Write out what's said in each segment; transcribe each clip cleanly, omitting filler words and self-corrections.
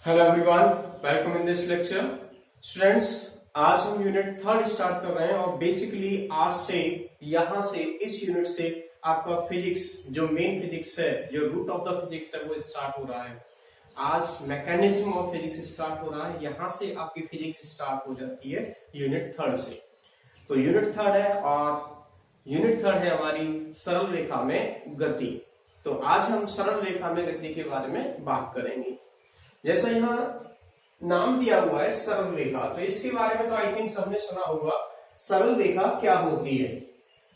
Hello everyone, welcome in this lecture. Students, आज हम unit third start कर रहे हैं और बेसिकली आज से यहां से इस यूनिट से आपका फिजिक्स जो मेन फिजिक्स है, जो रूट ऑफ द फिजिक्स है, वो स्टार्ट हो रहा है। आज मैकेनिज्म ऑफ फिजिक्स स्टार्ट हो रहा है। यहां से आपकी फिजिक्स स्टार्ट हो जाती है यूनिट थर्ड से। तो यूनिट थर्ड है और यूनिट थर्ड है हमारी सरल रेखा में गति। तो आज हम सरल रेखा में गति के बारे में बात करेंगे। जैसा यहाँ नाम दिया हुआ है सरल रेखा, तो इसके बारे में तो आई थिंक सबने सुना होगा। सरल रेखा क्या होती है?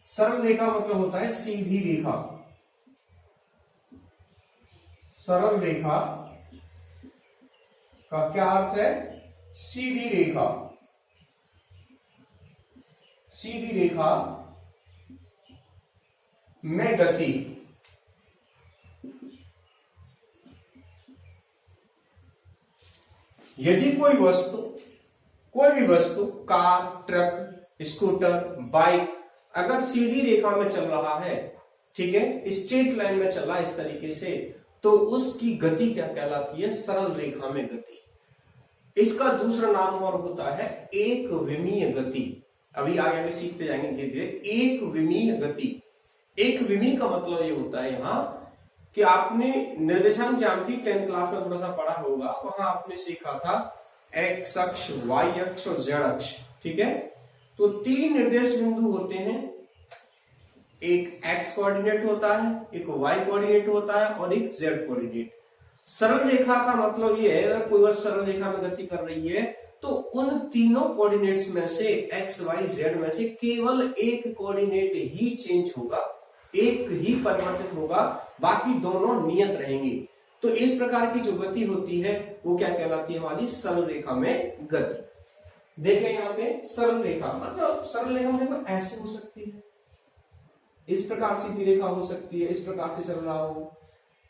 सरल रेखा मतलब होता है सीधी रेखा। सरल रेखा का क्या अर्थ है? सीधी रेखा। सीधी रेखा में गति। यदि कोई भी वस्तु कार, ट्रक, स्कूटर, बाइक अगर सीधी रेखा में चल रहा है, ठीक है, स्ट्रेट लाइन में चल रहा है इस तरीके से, तो उसकी गति क्या कहलाती है? सरल रेखा में गति। इसका दूसरा नाम और होता है एक विमीय गति। अभी आगे सीखते जाएंगे धीरे धीरे। एक विमीय गति। एक विमीय का मतलब ये होता है यहाँ कि आपने निर्देशांक ज्यामिति 10th क्लास में थोड़ा सा पढ़ा होगा। वहां आपने सीखा था एक्स अक्ष, वाई अक्ष और जेड अक्ष, ठीक है। तो तीन निर्देश बिंदु होते हैं। एक एक्स कोऑर्डिनेट होता है, एक वाई कोऑर्डिनेट होता है और एक जेड कोऑर्डिनेट। सरल रेखा का मतलब ये है, अगर कोई वस्तु सरल रेखा में गति कर रही है तो उन तीनों कोऑर्डिनेट्स में से एक्स, वाई, जेड में से केवल एक कोऑर्डिनेट ही चेंज होगा, एक ही परिवर्तित होगा, बाकी दोनों नियत रहेंगी। तो इस प्रकार की जो गति होती है वो क्या कहलाती है? हमारी सरल रेखा में गति। देखें यहाँ पे सरल रेखा मतलब सरल रेखा देखो ऐसे हो सकती है, इस प्रकार सीधी रेखा हो सकती है, इस प्रकार से चल रहा हो।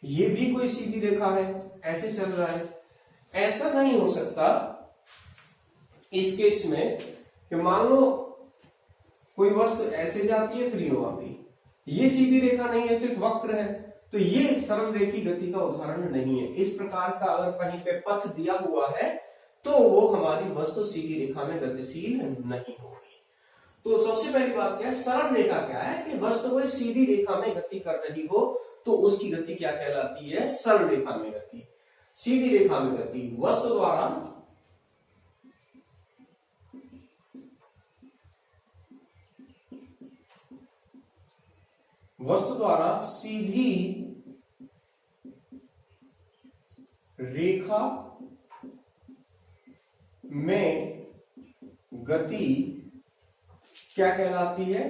ये भी कोई सीधी रेखा है, ऐसे चल रहा है। ऐसा नहीं हो सकता इस केस में कि मान लो कोई वस्तु ऐसे जाती है फिर यूं आ गई। ये सीधी रेखा नहीं है तो एक वक्र है, तो ये सरल रेखी गति का उदाहरण नहीं है। इस प्रकार का अगर कहीं पे पथ दिया हुआ है तो वो हमारी वस्तु सीधी रेखा में गतिशील नहीं होगी। तो सबसे पहली बात क्या है? सरल रेखा क्या है कि वस्तु कोई सीधी रेखा में गति कर रही हो तो उसकी गति क्या कहलाती है? सरल रेखा में गति। सीधी रेखा में गति वस्तु द्वारा सीधी रेखा में गति क्या कहलाती है?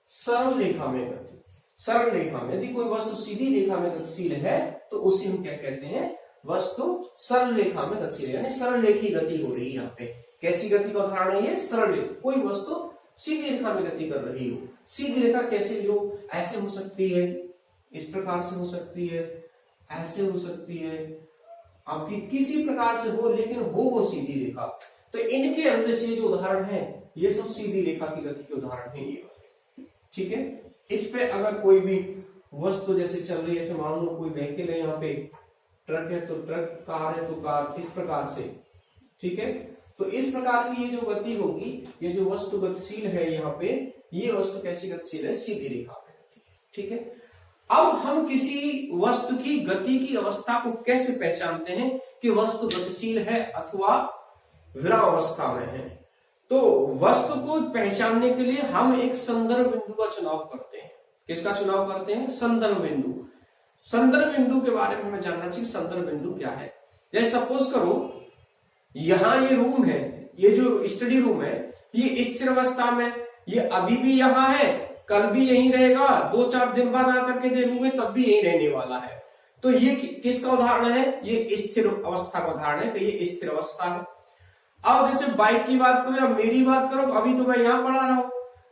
सरल रेखा में गति। सरल रेखा में यदि कोई वस्तु सीधी रेखा में गतिशील है तो उसे हम क्या कहते हैं? वस्तु सरल रेखा में गतिशील है, यानी सरल रेखी गति हो रही है। यहाँ पे कैसी गति का उदाहरण है ये? सरल रेखा। कोई वस्तु सीधी रेखा में गति कर रही हो। सीधी रेखा कैसे हो? ऐसे हो सकती है, इस प्रकार से हो सकती है, ऐसे हो सकती है, आपकी किसी प्रकार से हो, लेकिन हो सीधी रेखा। तो इनके अंदर से जो उदाहरण है ये सब सीधी रेखा की गति के उदाहरण है ये, ठीक है। इस पे अगर कोई भी वस्तु जैसे चल रही है, जैसे मान लो कोई व्हीकल है, यहाँ पे ट्रक है तो ट्रक, कार है तो कार, इस प्रकार से, ठीक है। तो इस प्रकार की ये जो गति होगी, ये जो वस्तु गतिशील है यहाँ पे, ये वस्तु कैसी गतिशील है? सीधी रेखा में गति, ठीक है। अब हम किसी वस्तु की गति की अवस्था को कैसे पहचानते हैं कि वस्तु गतिशील है अथवा विरामावस्था में है? तो वस्तु को पहचानने के लिए हम एक संदर्भ बिंदु का चुनाव करते हैं। किसका चुनाव करते हैं? संदर्भ बिंदु। संदर्भ बिंदु के बारे में हमें जानना चाहिए संदर्भ बिंदु क्या है। जैसे सपोज करो यहां ये रूम है, ये जो स्टडी रूम है, ये स्थिर अवस्था में, ये अभी भी यहां है, कल भी यहीं रहेगा, 2-4 दिन बाद आकर के देखोगे तब भी यहीं रहने वाला है। तो ये किसका उदाहरण है? ये स्थिर अवस्था का उदाहरण है कि ये स्थिर अवस्था है। अब जैसे बाइक की बात करो या मेरी बात करो, अभी तो मैं यहाँ पढ़ा रहा हूं,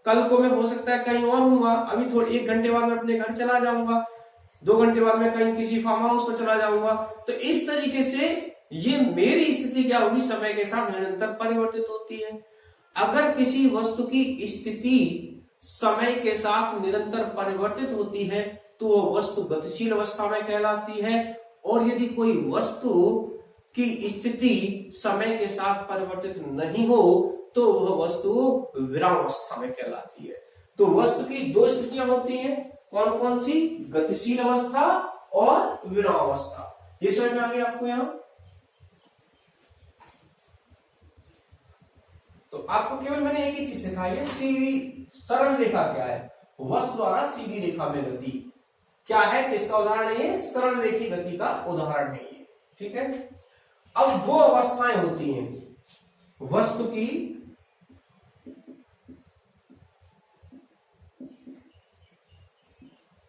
कल को मैं हो सकता है कहीं और हूँ, अभी थोड़ी 1 घंटे बाद मैं अपने घर चला जाऊंगा, 2 घंटे बाद मैं कहीं किसी फार्म हाउस पर चला जाऊंगा। तो इस तरीके से ये मेरी स्थिति क्या होगी? समय के साथ निरंतर परिवर्तित होती है। अगर किसी वस्तु की स्थिति समय के साथ निरंतर परिवर्तित होती है तो वो वस्तु गतिशील अवस्था में कहलाती है। और यदि कोई वस्तु की स्थिति समय के साथ परिवर्तित नहीं हो तो वह वस्तु विरामावस्था में कहलाती है। तो वस्तु की दो स्थितियां होती हैं, कौन कौन सी? गतिशील अवस्था और विरामावस्था। ये समझ में आ गया आपको यहां? तो आपको केवल मैंने एक ही चीज सिखाई है, सीधी सरल रेखा क्या है, वस्तु द्वारा सीधी रेखा में गति क्या है, किसका उदाहरण है ये? सरल रेखी गति का उदाहरण है ये। ठीक है। अब दो अवस्थाएं होती हैं वस्तु की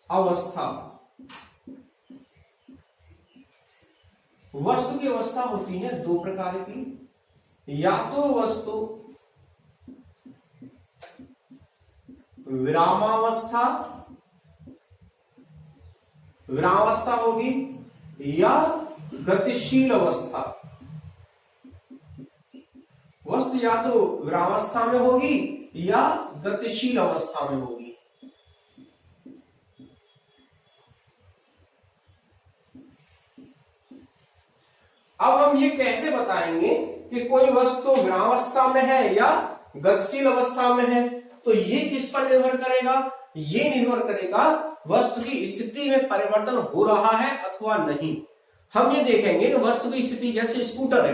अवस्था। वस्तु की अवस्था होती है दो प्रकार की, या तो वस्तु विरामावस्था विरामावस्था होगी, या गतिशील अवस्था। वस्तु या तो विरामावस्था में होगी या गतिशील अवस्था में होगी। अब हम ये कैसे बताएंगे कि कोई वस्तु विरामावस्था में है या गतिशील अवस्था में है? तो ये किस पर निर्भर करेगा? ये निर्भर करेगा वस्तु की स्थिति में परिवर्तन हो रहा है अथवा नहीं। हम ये देखेंगे कि वस्तु की स्थिति, जैसे स्कूटर है,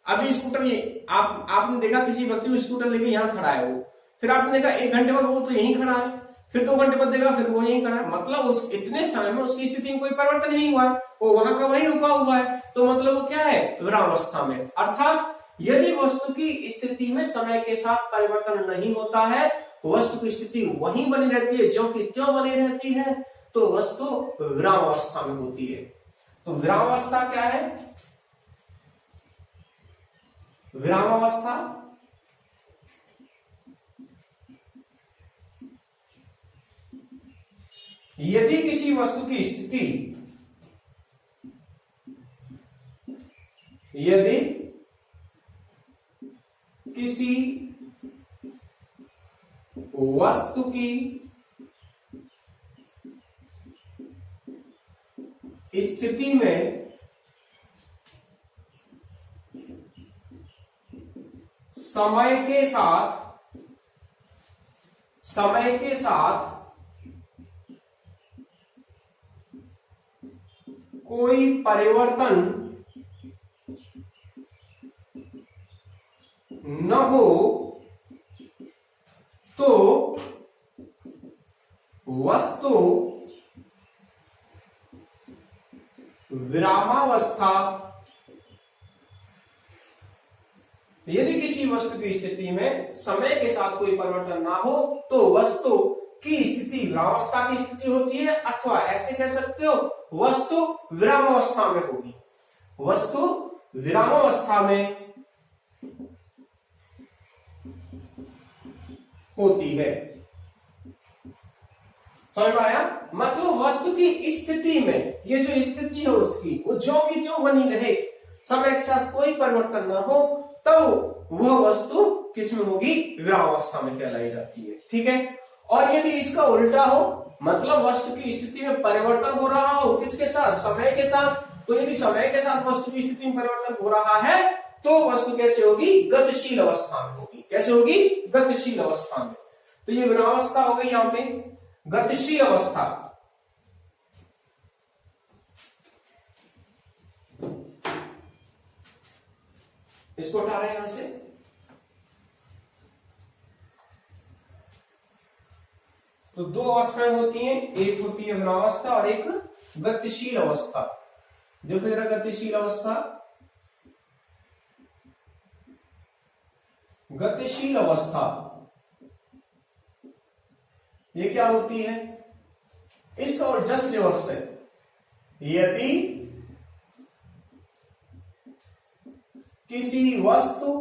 अभी स्कूटर ये आपने देखा किसी व्यक्ति को स्कूटर लेके यहां खड़ा है वो, फिर आपने देखा 1 घंटे बाद वो तो यहीं खड़ा है, फिर 2 घंटे बाद देखा फिर वो यहीं खड़ा है, मतलब उस इतने समय में उसकी स्थिति में कोई परिवर्तन नहीं हुआ है, वो वहां का वहीं रुका हुआ है। तो मतलब वो क्या है? विरामावस्था में। अर्थात यदि वस्तु की स्थिति में समय के साथ परिवर्तन नहीं होता है, वस्तु की स्थिति वहीं बनी रहती है, ज्यों की त्यों बनी रहती है, तो वस्तु विरामावस्था में होती है। तो विरामावस्था क्या है? विरामावस्था यदि किसी वस्तु की स्थिति, यदि किसी वस्तु की स्थिति में समय के साथ कोई परिवर्तन न हो तो वस्तु विरामावस्था। यदि किसी वस्तु की स्थिति में समय के साथ कोई परिवर्तन ना हो तो वस्तु की स्थिति विरामावस्था की स्थिति होती है, अथवा ऐसे कह सकते हो वस्तु विरामावस्था में होगी। वस्तु विरामावस्था में होती है। समझ में आया? मतलब वस्तु की स्थिति में, ये जो स्थिति है उसकी, वो ज्यों की त्यों बनी रहे, समय के साथ कोई परिवर्तन न हो, तब वह वस्तु किसमें होगी? विरामावस्था में कहलाई जाती है। ठीक है। और यदि इसका उल्टा हो, मतलब वस्तु की स्थिति में परिवर्तन हो रहा हो, किसके साथ? समय के साथ। तो यदि समय के साथ वस्तु की स्थिति में परिवर्तन हो रहा है तो वस्तु कैसे होगी? गतिशील अवस्था में होगी। कैसे होगी? गतिशील अवस्था में। तो ये विरामावस्था हो गई यहां पे गतिशील अवस्था। इसको उठा रहे हैं यहां से। तो दो अवस्थाएं होती हैं, एक होती है विरामावस्था और एक गतिशील अवस्था। देखो जरा गतिशील अवस्था। गतिशील अवस्था ये क्या होती है? इसका और जस्ट रिवर्स है। यदि किसी वस्तु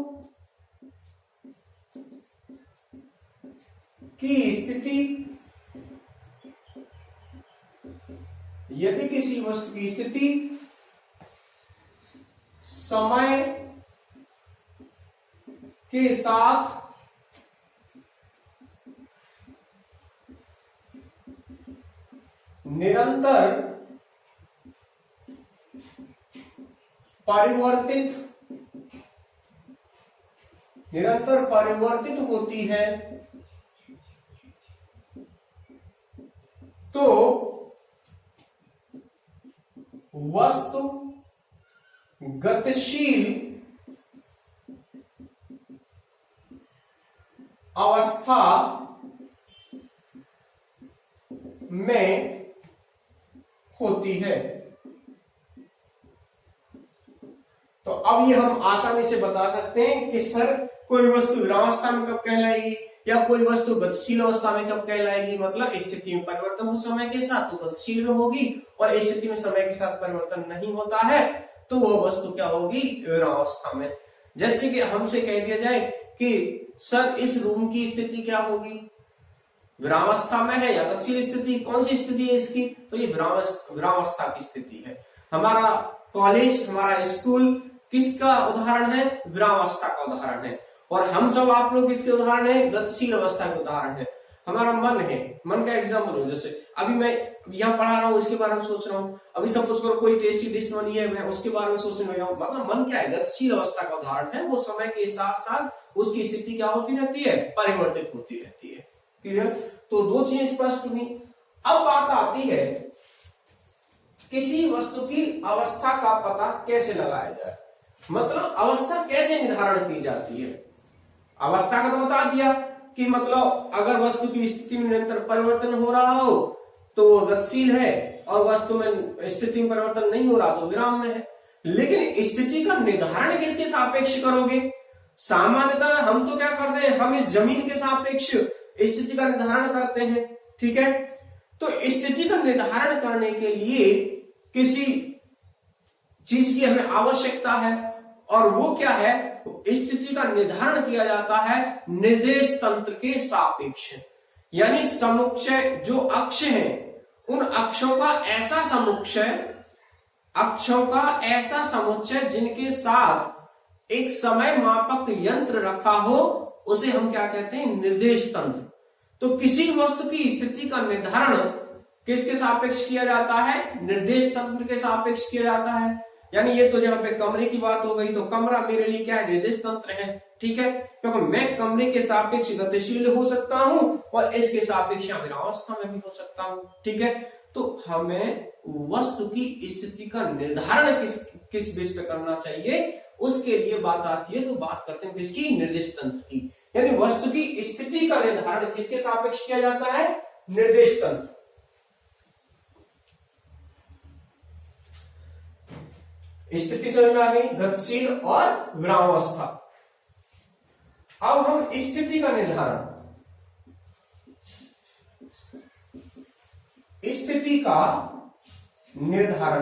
की स्थिति, यदि किसी वस्तु की स्थिति समय के साथ निरंतर परिवर्तित, निरंतर परिवर्तित होती है तो वस्तु गतिशील अवस्था में होती है। तो अब ये हम आसानी से बता सकते हैं कि सर कोई वस्तु विरामावस्था में कब कहलाएगी या कोई वस्तु गतिशील अवस्था में कब कहलाएगी। मतलब स्थिति में परिवर्तन हो समय के साथ तो गतिशील में होगी, और स्थिति में समय के साथ परिवर्तन नहीं होता है तो वह वस्तु क्या होगी, विरामावस्था में। जैसे कि हमसे कह दिया जाए कि सर इस रूम की स्थिति क्या होगी, विरामावस्था में है या गतिशील स्थिति, कौन सी स्थिति है इसकी, तो ये विरामावस्था की स्थिति है। हमारा कॉलेज, हमारा स्कूल किसका उदाहरण है, विरामावस्था का उदाहरण है। और हम सब आप लोग किसके उदाहरण है, गतिशील अवस्था के उदाहरण है। हमारा मन है, मन का एग्जाम्पल हो, जैसे अभी मैं यहाँ पढ़ा रहा हूँ इसके बारे में सोच रहा हूँ, अभी सपोज करो कोई टेस्टी डिश बनी है मैं उसके बारे में सोचने लगा हूँ। मतलब मन क्या है, गतिशील अवस्था का उदाहरण है। वो समय के साथ साथ उसकी स्थिति क्या होती रहती है, परिवर्तित होती रहती है। क्लियर। तो दो चीजें स्पष्ट हुई। अब बात आती है किसी वस्तु की अवस्था का पता कैसे लगाया जाए, मतलब अवस्था कैसे निर्धारण की जाती है। अवस्था का तो बता दिया कि मतलब अगर वस्तु की स्थिति में निरंतर परिवर्तन हो रहा हो तो वो गतिशील है, और वस्तु में स्थिति में परिवर्तन नहीं हो रहा तो विराम में है। लेकिन स्थिति का निर्धारण किसके सापेक्ष करोगे। सामान्यतः हम तो क्या करते हैं, हम इस जमीन के सापेक्ष स्थिति का निर्धारण करते हैं, ठीक है। तो स्थिति का निर्धारण करने के लिए किसी चीज की हमें आवश्यकता है, और वो क्या है, स्थिति का निर्धारण किया जाता है निर्देश तंत्र के सापेक्ष। यानी समुच्चय जो अक्ष है, उन अक्षों का ऐसा समुच्चय जिनके साथ एक समय मापक यंत्र रखा हो, उसे हम क्या कहते हैं, निर्देश तंत्र। तो किसी वस्तु की स्थिति का निर्धारण किसके सापेक्ष किया जाता है, निर्देश तंत्र के सापेक्ष किया जाता है। यानी ये तो जहां पे कमरे की बात हो गई, तो कमरा मेरे लिए क्या है, निर्देश तंत्र है, ठीक है। क्योंकि मैं कमरे के सापेक्ष गतिशील हो सकता हूं और इसके सापेक्ष विरामावस्था में भी हो सकता हूं, ठीक है। तो हमें वस्तु की स्थिति का निर्धारण किस बेस पे करना चाहिए, उसके लिए बात आती है। तो बात करते हैं किसकी, निर्देश तंत्र की। यानी वस्तु की स्थिति का निर्धारण किसके सापेक्ष किया जाता है, निर्देश तंत्र। स्थिति समझ में आ गई, गतिशील और विरामावस्था। अब हम स्थिति का निर्धारण,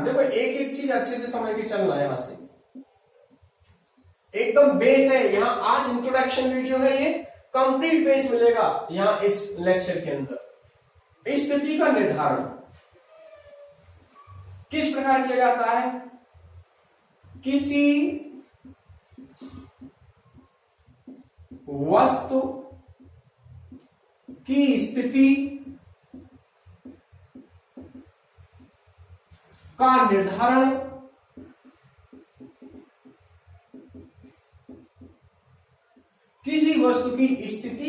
देखो एक एक चीज अच्छे से समझ के चलना है। यहां से एकदम बेस है, यहां आज इंट्रोडक्शन वीडियो है, ये कंप्लीट बेस मिलेगा यहां इस लेक्चर के अंदर। स्थिति का निर्धारण किस प्रकार किया जाता है, किसी वस्तु की स्थिति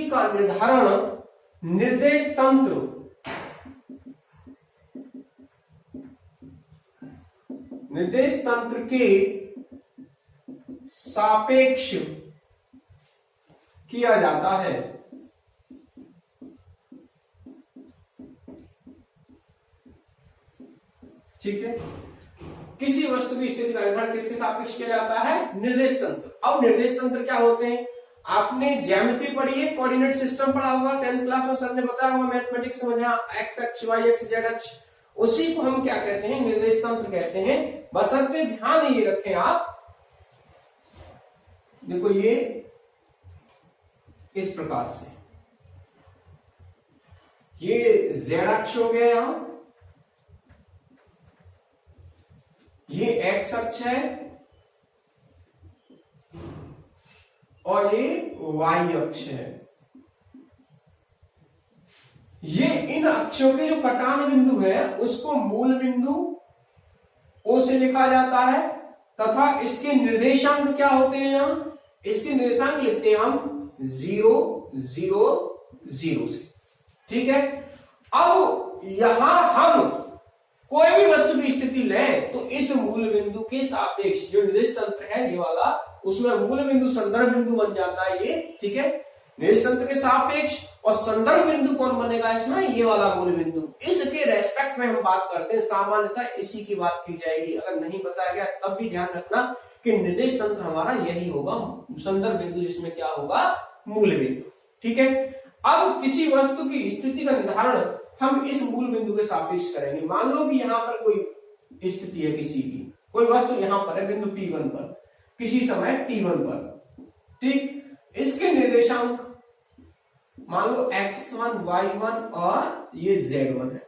का निर्धारण निर्देश तंत्र के सापेक्ष किया जाता है। ठीक है, किसी वस्तु की स्थिति का निर्धारण किसके सापेक्ष किया जाता है, निर्देश तंत्र। अब निर्देश तंत्र क्या होते हैं, आपने ज्यामिति पढ़ी है, कोऑर्डिनेट सिस्टम पढ़ा होगा 10th क्लास में, सर ने बताया होगा मैथमेटिक्स में, जहां एक्स अक्ष, वाई अक्ष, जेड अक्ष, उसी को हम क्या कहते हैं, निर्देश तंत्र कहते हैं। बशर्ते ध्यान ये रखें आप, देखो ये इस प्रकार से, ये जेड अक्ष हो गया, यहां ये एक्स अक्ष है और ये वाई अक्ष है। ये इन अक्षों के जो कटान बिंदु है उसको मूल बिंदु ओ से लिखा जाता है, तथा इसके निर्देशांक क्या होते हैं, यहाँ इसके निर्देशांक लिखते हैं हम 0 0 0 से। ठीक है, अब यहां हम कोई भी वस्तु की स्थिति लें तो इस मूल बिंदु के सापेक्ष जो निर्देश तंत्र है ये वाला, उसमें मूल बिंदु संदर्भ बिंदु बन जाता है ये। ठीक है, निर्देश तंत्र के सापेक्ष और संदर्भ बिंदु कौन बनेगा इसमें, ये वाला मूल बिंदु। इसके रेस्पेक्ट में हम बात करते हैं, सामान्यतः इसी की बात की जाएगी। अगर नहीं बताया गया तब भी ध्यान रखना कि निर्देश तंत्र हमारा यही होगा, संदर्भ बिंदु जिसमें क्या होगा, मूल बिंदु। ठीक है, अब किसी वस्तु की स्थिति का निर्धारण हम इस मूल बिंदु के सापेक्ष करेंगे। मान लो कि यहां पर कोई स्थिति है, किसी की कोई वस्तु यहां पर है बिंदु P1 पर, किसी समय T1 पर। ठीक, इसके निर्देशांक मान लो x1 y1 और ये z1 है।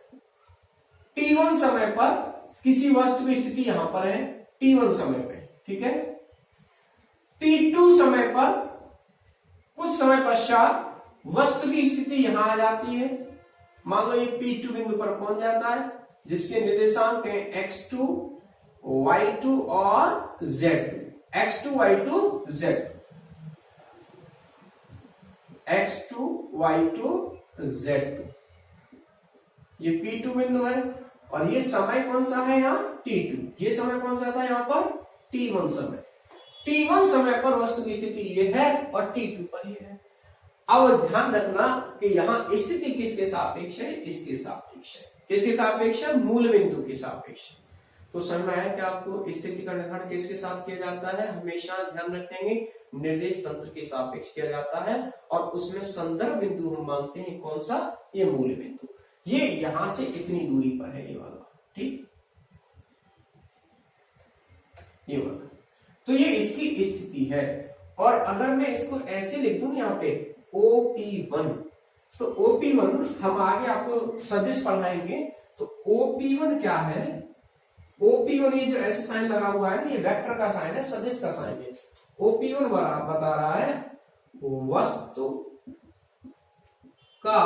T1 समय पर किसी वस्तु की स्थिति यहां पर है T1 समय पे। ठीक है, T2 समय पर कुछ समय पश्चात वस्तु की स्थिति यहां आ जाती है। मान लो ये P2 बिंदु पर पहुंच जाता है, जिसके निर्देशांक है x2 y2 और z2। x2 y2 z2, x2 y2 z2, ये P2 बिंदु है और ये समय कौन सा है यहाँ T2। ये समय कौन सा था यहाँ पर T1 समय। T1 समय पर वस्तु की स्थिति ये है और T2 पर ये है। अब ध्यान रखना कि यहाँ स्थिति किसके सापेक्ष है, इसके सापेक्ष है। किसके सापेक्ष है, मूल बिंदु के सापेक्ष। तो समझ में आया कि आपको स्थिति का निर्धारण किसके साथ किया जाता है, हमेशा ध्यान रखेंगे निर्देश तंत्र के सापेक्ष किया जाता है और उसमें संदर्भ बिंदु हम मानते हैं कौन सा, ये मूल बिंदु। ये यहां से इतनी दूरी पर है ये वाला। ठीक, ये वाला, तो ये इसकी स्थिति है। और अगर मैं इसको ऐसे लिख दूं यहाँ पे OP1, तो OP1 हम आगे आपको सदिश पढ़ाएंगे। तो OP1 क्या है, OP1 ये जो ऐसे साइन लगा हुआ है ना, ये वेक्टर का साइन है, सदिश का साइन है। OP1 बता रहा है वस्तु का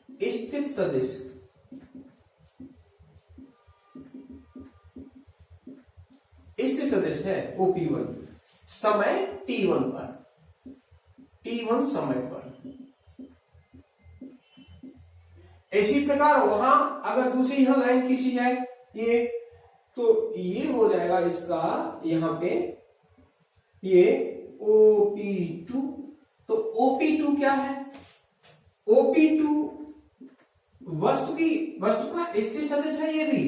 स्थित सदिश। स्थित सदिश है OP1 समय T1 पर, T1 समय पर। इसी प्रकार वहां अगर दूसरी यहां लाइन खींची जाए ये, तो ये हो जाएगा इसका यहां पे ये OP2। तो OP2 क्या है, OP2 वस्तु का स्थित सदिश है ये भी।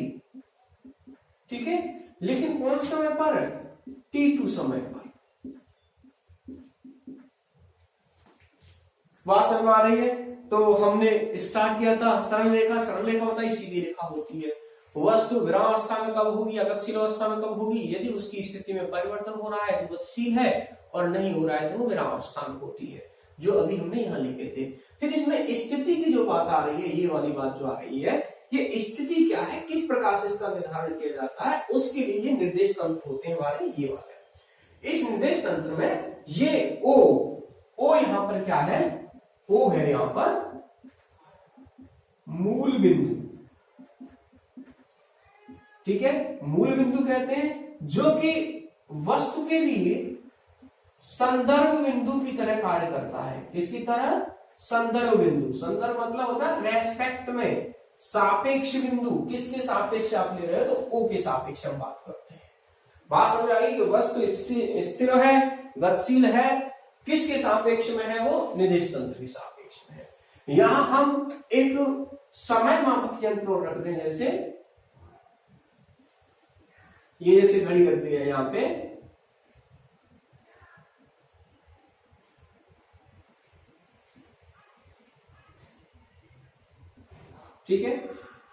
ठीक है, लेकिन कौन समय पर, T2 समय पर। बात समझ में आ रही है। तो हमने स्टार्ट किया था सरल रेखा। सरल रेखा बताई सीधी रेखा होती है। वस्तु विराम अवस्था में कब होगी, गतिशील अवस्था में कब होगी, यदि उसकी स्थिति में परिवर्तन हो रहा है तो गतिशील है और नहीं हो रहा है तो वो विराम अवस्था में होती है, जो अभी हमने यहाँ लिखे थे। फिर इसमें स्थिति की जो बात आ रही है, ये वाली बात जो आ रही है, ये स्थिति क्या है, किस प्रकार से इसका निर्धारण किया जाता है, उसके लिए निर्देश तंत्र होते हैं हमारे ये वाले। इस निर्देश तंत्र में ये ओ यहां पर क्या है, O है यहां पर मूल बिंदु। ठीक है, मूल बिंदु कहते हैं जो कि वस्तु के लिए संदर्भ बिंदु की तरह कार्य करता है। किसकी तरह, संदर्भ बिंदु। संदर्भ मतलब होता है रेस्पेक्ट में, सापेक्ष बिंदु। किसके सापेक्ष आप ले रहे हो, तो O के सापेक्ष हम बात करते हैं। बात समझ आ गई कि वस्तु स्थिर है, गतिशील है, किसके सापेक्ष में है, वो निर्देश तंत्र के सापेक्ष में है। यहां हम एक समय मापक यंत्र रख दें, जैसे ये जैसे घड़ी रख दी है यहां पे। ठीक है,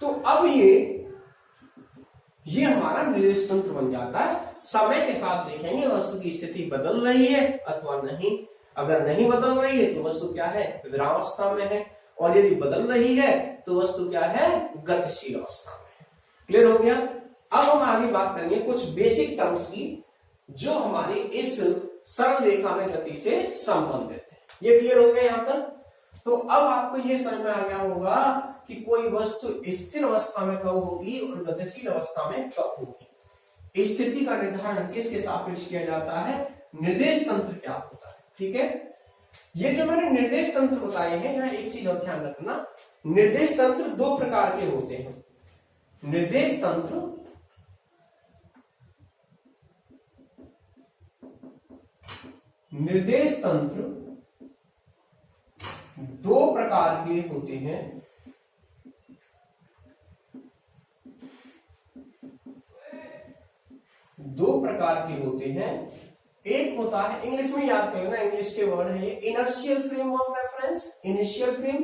तो अब ये हमारा निर्देश तंत्र बन जाता है। समय के साथ देखेंगे वस्तु की स्थिति बदल रही है अथवा नहीं। अगर नहीं बदल रही है तो वस्तु क्या है, विरामावस्था में है, और यदि बदल रही है तो वस्तु क्या है, गतिशील अवस्था में है। क्लियर हो गया। अब हम आगे बात करेंगे कुछ बेसिक टर्म्स की जो हमारे इस सरल रेखा में गति से संबंधित है। ये क्लियर हो गया यहां तक। तो अब आपको ये समझ में आ गया होगा कि कोई वस्तु स्थिर अवस्था में कब होगी और गतिशील अवस्था में कब होगी। स्थिति का निर्धारण किसके सापेक्ष किया जाता है, निर्देश तंत्र क्या होता है। ठीक है, ये जो मैंने निर्देश तंत्र बताए हैं, यहाँ एक चीज और ध्यान रखना, निर्देश तंत्र दो प्रकार के होते हैं। निर्देश तंत्र दो प्रकार के होते हैं। एक होता है, इंग्लिश में याद करो ना, इंग्लिश के वर्ड है ये, inertial frame of reference, initial frame,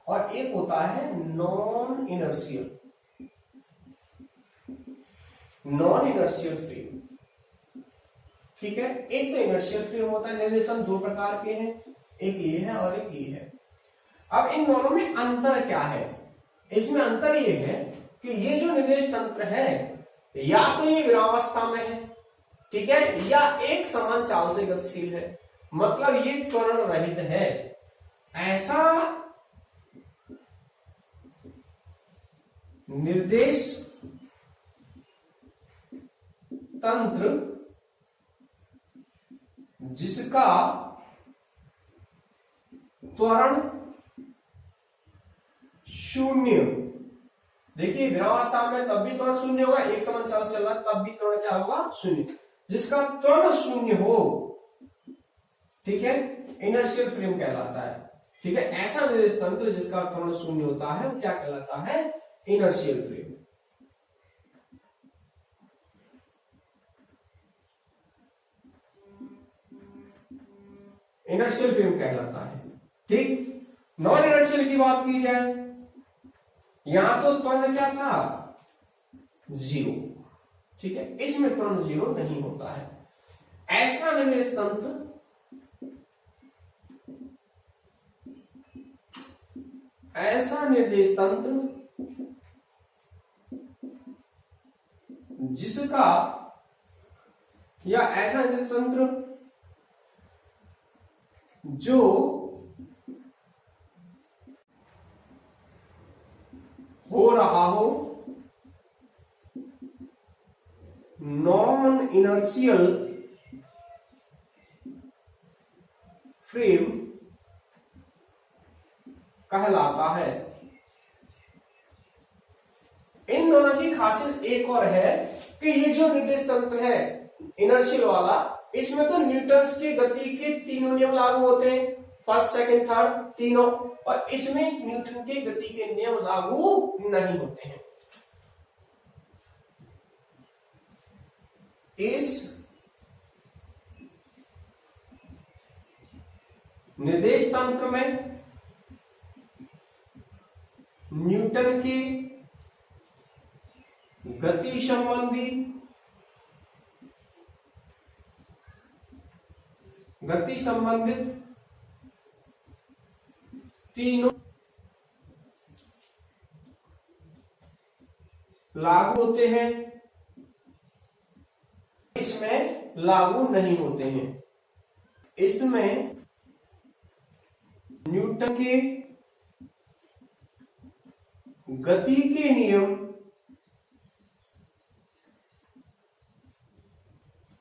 और एक होता है नॉन इनर्शियल फ्रेम। ठीक है, एक तो इनर्शियल फ्रेम होता है, निर्देशन दो प्रकार के हैं, एक ये है और एक ये है। अब इन दोनों में अंतर क्या है, इसमें अंतर ये है कि ये जो निर्देश तंत्र है, या तो ये विरामावस्था में है, ठीक है, या एक समान चाल से गतिशील है, मतलब ये त्वरण रहित है। ऐसा निर्देश तंत्र जिसका त्वरण शून्य, देखिए विरामावस्था में तब भी त्वरण शून्य होगा, एक समान चाल से चल रहा तब भी त्वरण क्या होगा, शून्य, जिसका त्वरण शून्य हो, ठीक है, इनर्शियल फ्रेम कहलाता है। ठीक है, ऐसा निर्देश तंत्र जिसका त्वरण शून्य होता है वो क्या कहलाता है, इनर्शियल फ्रेम। इनर्शियल फ्रेम कहलाता है। ठीक, नॉन इनर्शियल की बात की जाए, यहां तो त्वरण क्या था, जीरो। ठीक है, इसमें त्वरण जीरो नहीं होता है। ऐसा निर्देश तंत्र जिसका, या ऐसा निर्देश तंत्र जो हो रहा हो नॉन इनर्शियल फ्रेम कहलाता है। इन दोनों की खासियत एक और है कि ये जो निर्देश तंत्र है इनर्शियल वाला, इसमें तो न्यूटन्स की गति के तीनों नियम लागू होते हैं, फर्स्ट सेकंड थर्ड तीनों, और इसमें न्यूटन के गति के नियम लागू नहीं होते हैं। इस निर्देश तंत्र में न्यूटन की गति संबंधित तीनों लागू होते हैं, इसमें लागू नहीं होते हैं। इसमें न्यूटन के गति के नियम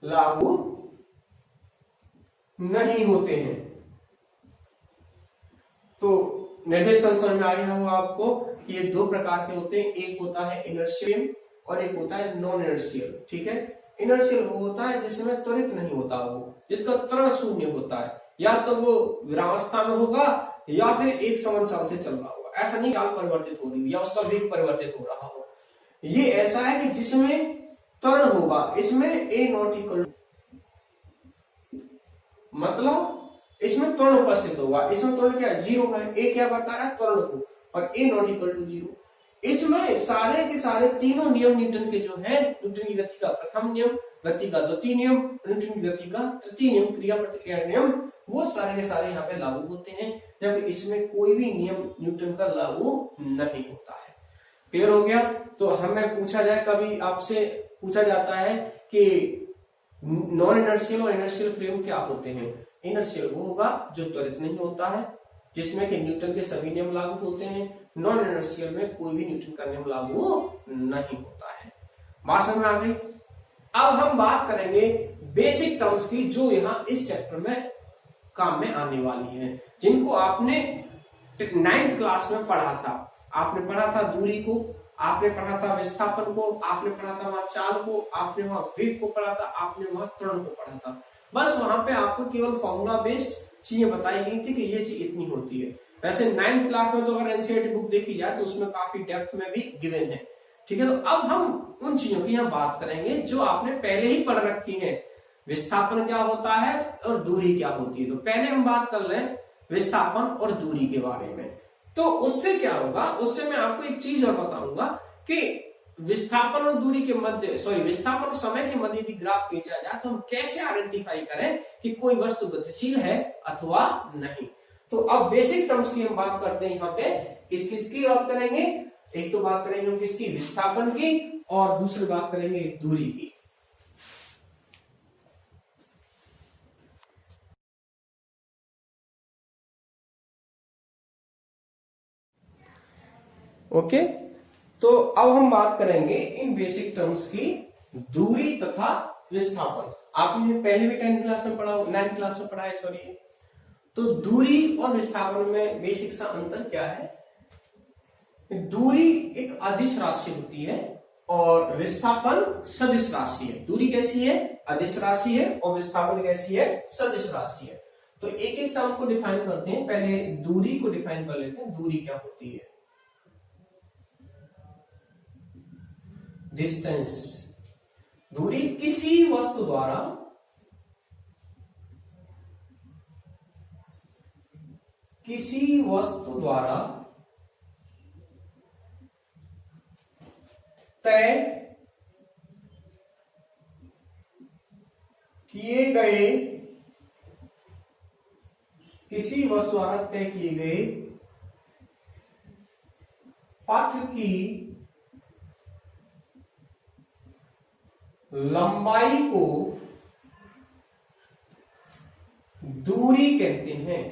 लागू नहीं होते हैं। तो निर्देश समझ में आ गया होगा आपको कि ये दो प्रकार के होते हैं, एक होता है इनर्शियल और एक होता है नॉन इनर्शियल। ठीक है, इनर्शियल वो होता है जिसमें त्वरित नहीं होता, वो जिसका त्वरण शून्य होता है, या तो वो विरामावस्था में होगा या फिर एक समान चाल से चल रहा होगा, ऐसा नहीं चाल परिवर्तित हो रही हो या उसका वेग परिवर्तित हो रहा हो। ये ऐसा है कि जिसमें त्वरण होगा, इसमें ए नॉट इक्वल, मतलब इसमें त्वरण उपस्थित होगा, इसमें त्वरण क्या जीरो है, ए क्या बता रहा है त्वरण को, और ए नॉट इक्वल टू जीरो। इसमें सारे के सारे तीनों नियम न्यूटन के जो है, न्यूटन की गति का प्रथम नियम, गति का द्वितीय नियम, न्यूटन की गति का तृतीय नियम, क्रिया प्रतिक्रिया नियम, वो सारे के सारे यहाँ पे लागू होते हैं, जबकि इसमें कोई भी नियम न्यूटन का लागू नहीं होता है। क्लियर हो गया? तो हमें पूछा जाए, कभी आपसे पूछा जाता है कि नॉन इनर्शियल और इनर्शियल फ्रेम क्या होते हैं। इनर्शियल वो होगा जो त्वरित नहीं होता है, जिसमें कि न्यूटन के सभी नियम लागू होते हैं। नॉन इनर्शियल में कोई भी न्यूटन का नियम लागू नहीं होता है। बात समझ में आ गई। अब हम बात करेंगे बेसिक टर्म्स की, जो यहाँ इस चैप्टर में काम में आने वाली हैं, जिनको आपने 9th क्लास में पढ़ा था। आपने पढ़ा था दूरी को, आपने पढ़ा था विस्थापन को, आपने पढ़ा था वहां चाल को, आपने वहां वेग को पढ़ा था, आपने वहां त्वरण को पढ़ा था। बस वहां पे आपको केवल फॉर्मूला बेस्ड चीजें बताई गई थी कि ये चीज इतनी होती है। वैसे 9th क्लास में तो अगर एनसीईआरटी बुक देखी जाए तो उसमें काफी डेप्थ में भी गिवन है। ठीक है, तो अब हम उन चीजों की यहाँ बात करेंगे जो आपने पहले ही पढ़ रखी है। विस्थापन क्या होता है और दूरी क्या होती है। तो पहले हम बात कर लें विस्थापन और दूरी के बारे में। तो उससे क्या होगा, उससे मैं आपको एक चीज और बताऊंगा कि विस्थापन और दूरी के मध्य विस्थापन और समय के मध्य यदि ग्राफ खींचा जाए तो हम कैसे आइडेंटिफाई करें कि कोई वस्तु गतिशील है अथवा नहीं। तो अब बेसिक टर्म्स की हम बात करते हैं। यहाँ पे किस किस की बात करेंगे, एक तो बात करेंगे हम किसकी, विस्थापन की, और दूसरी बात करेंगे दूरी की। ओके, तो अब हम बात करेंगे इन बेसिक टर्म्स की, दूरी तथा विस्थापन। आपने पहले भी 10th क्लास में पढ़ा, 9th क्लास में पढ़ा है, सॉरी। तो दूरी और विस्थापन में बेसिक सा अंतर क्या है। दूरी एक अदिश राशि होती है और विस्थापन सदिश राशि है। दूरी कैसी है, अदिश राशि है, और विस्थापन कैसी है, सदिश राशि है। तो एक एक टर्म को डिफाइन करते हैं। पहले दूरी को डिफाइन कर लेते हैं। दूरी क्या होती है, डिस्टेंस। दूरी किसी वस्तु द्वारा तय किए गए, किसी वस्तु द्वारा तय किए गए पथ की लंबाई को दूरी कहते हैं।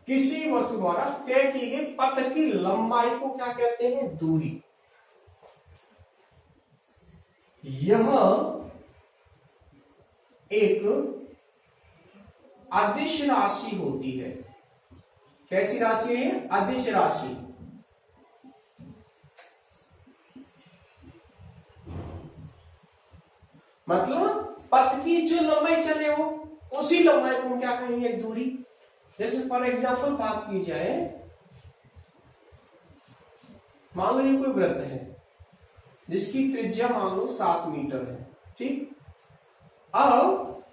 किसी वस्तु द्वारा तय किए गए पथ की लंबाई को क्या कहते हैं, दूरी। यह एक अदिश राशि होती है। कैसी राशि है, अदिश राशि। मतलब पथ की जो लंबाई चले वो, उसी लंबाई को हम क्या कहेंगे, दूरी। जैसे फॉर एग्जाम्पल बात की जाए, मान लो ये कोई वृत्त है जिसकी त्रिज्या मान लो 7 मीटर है। ठीक, अब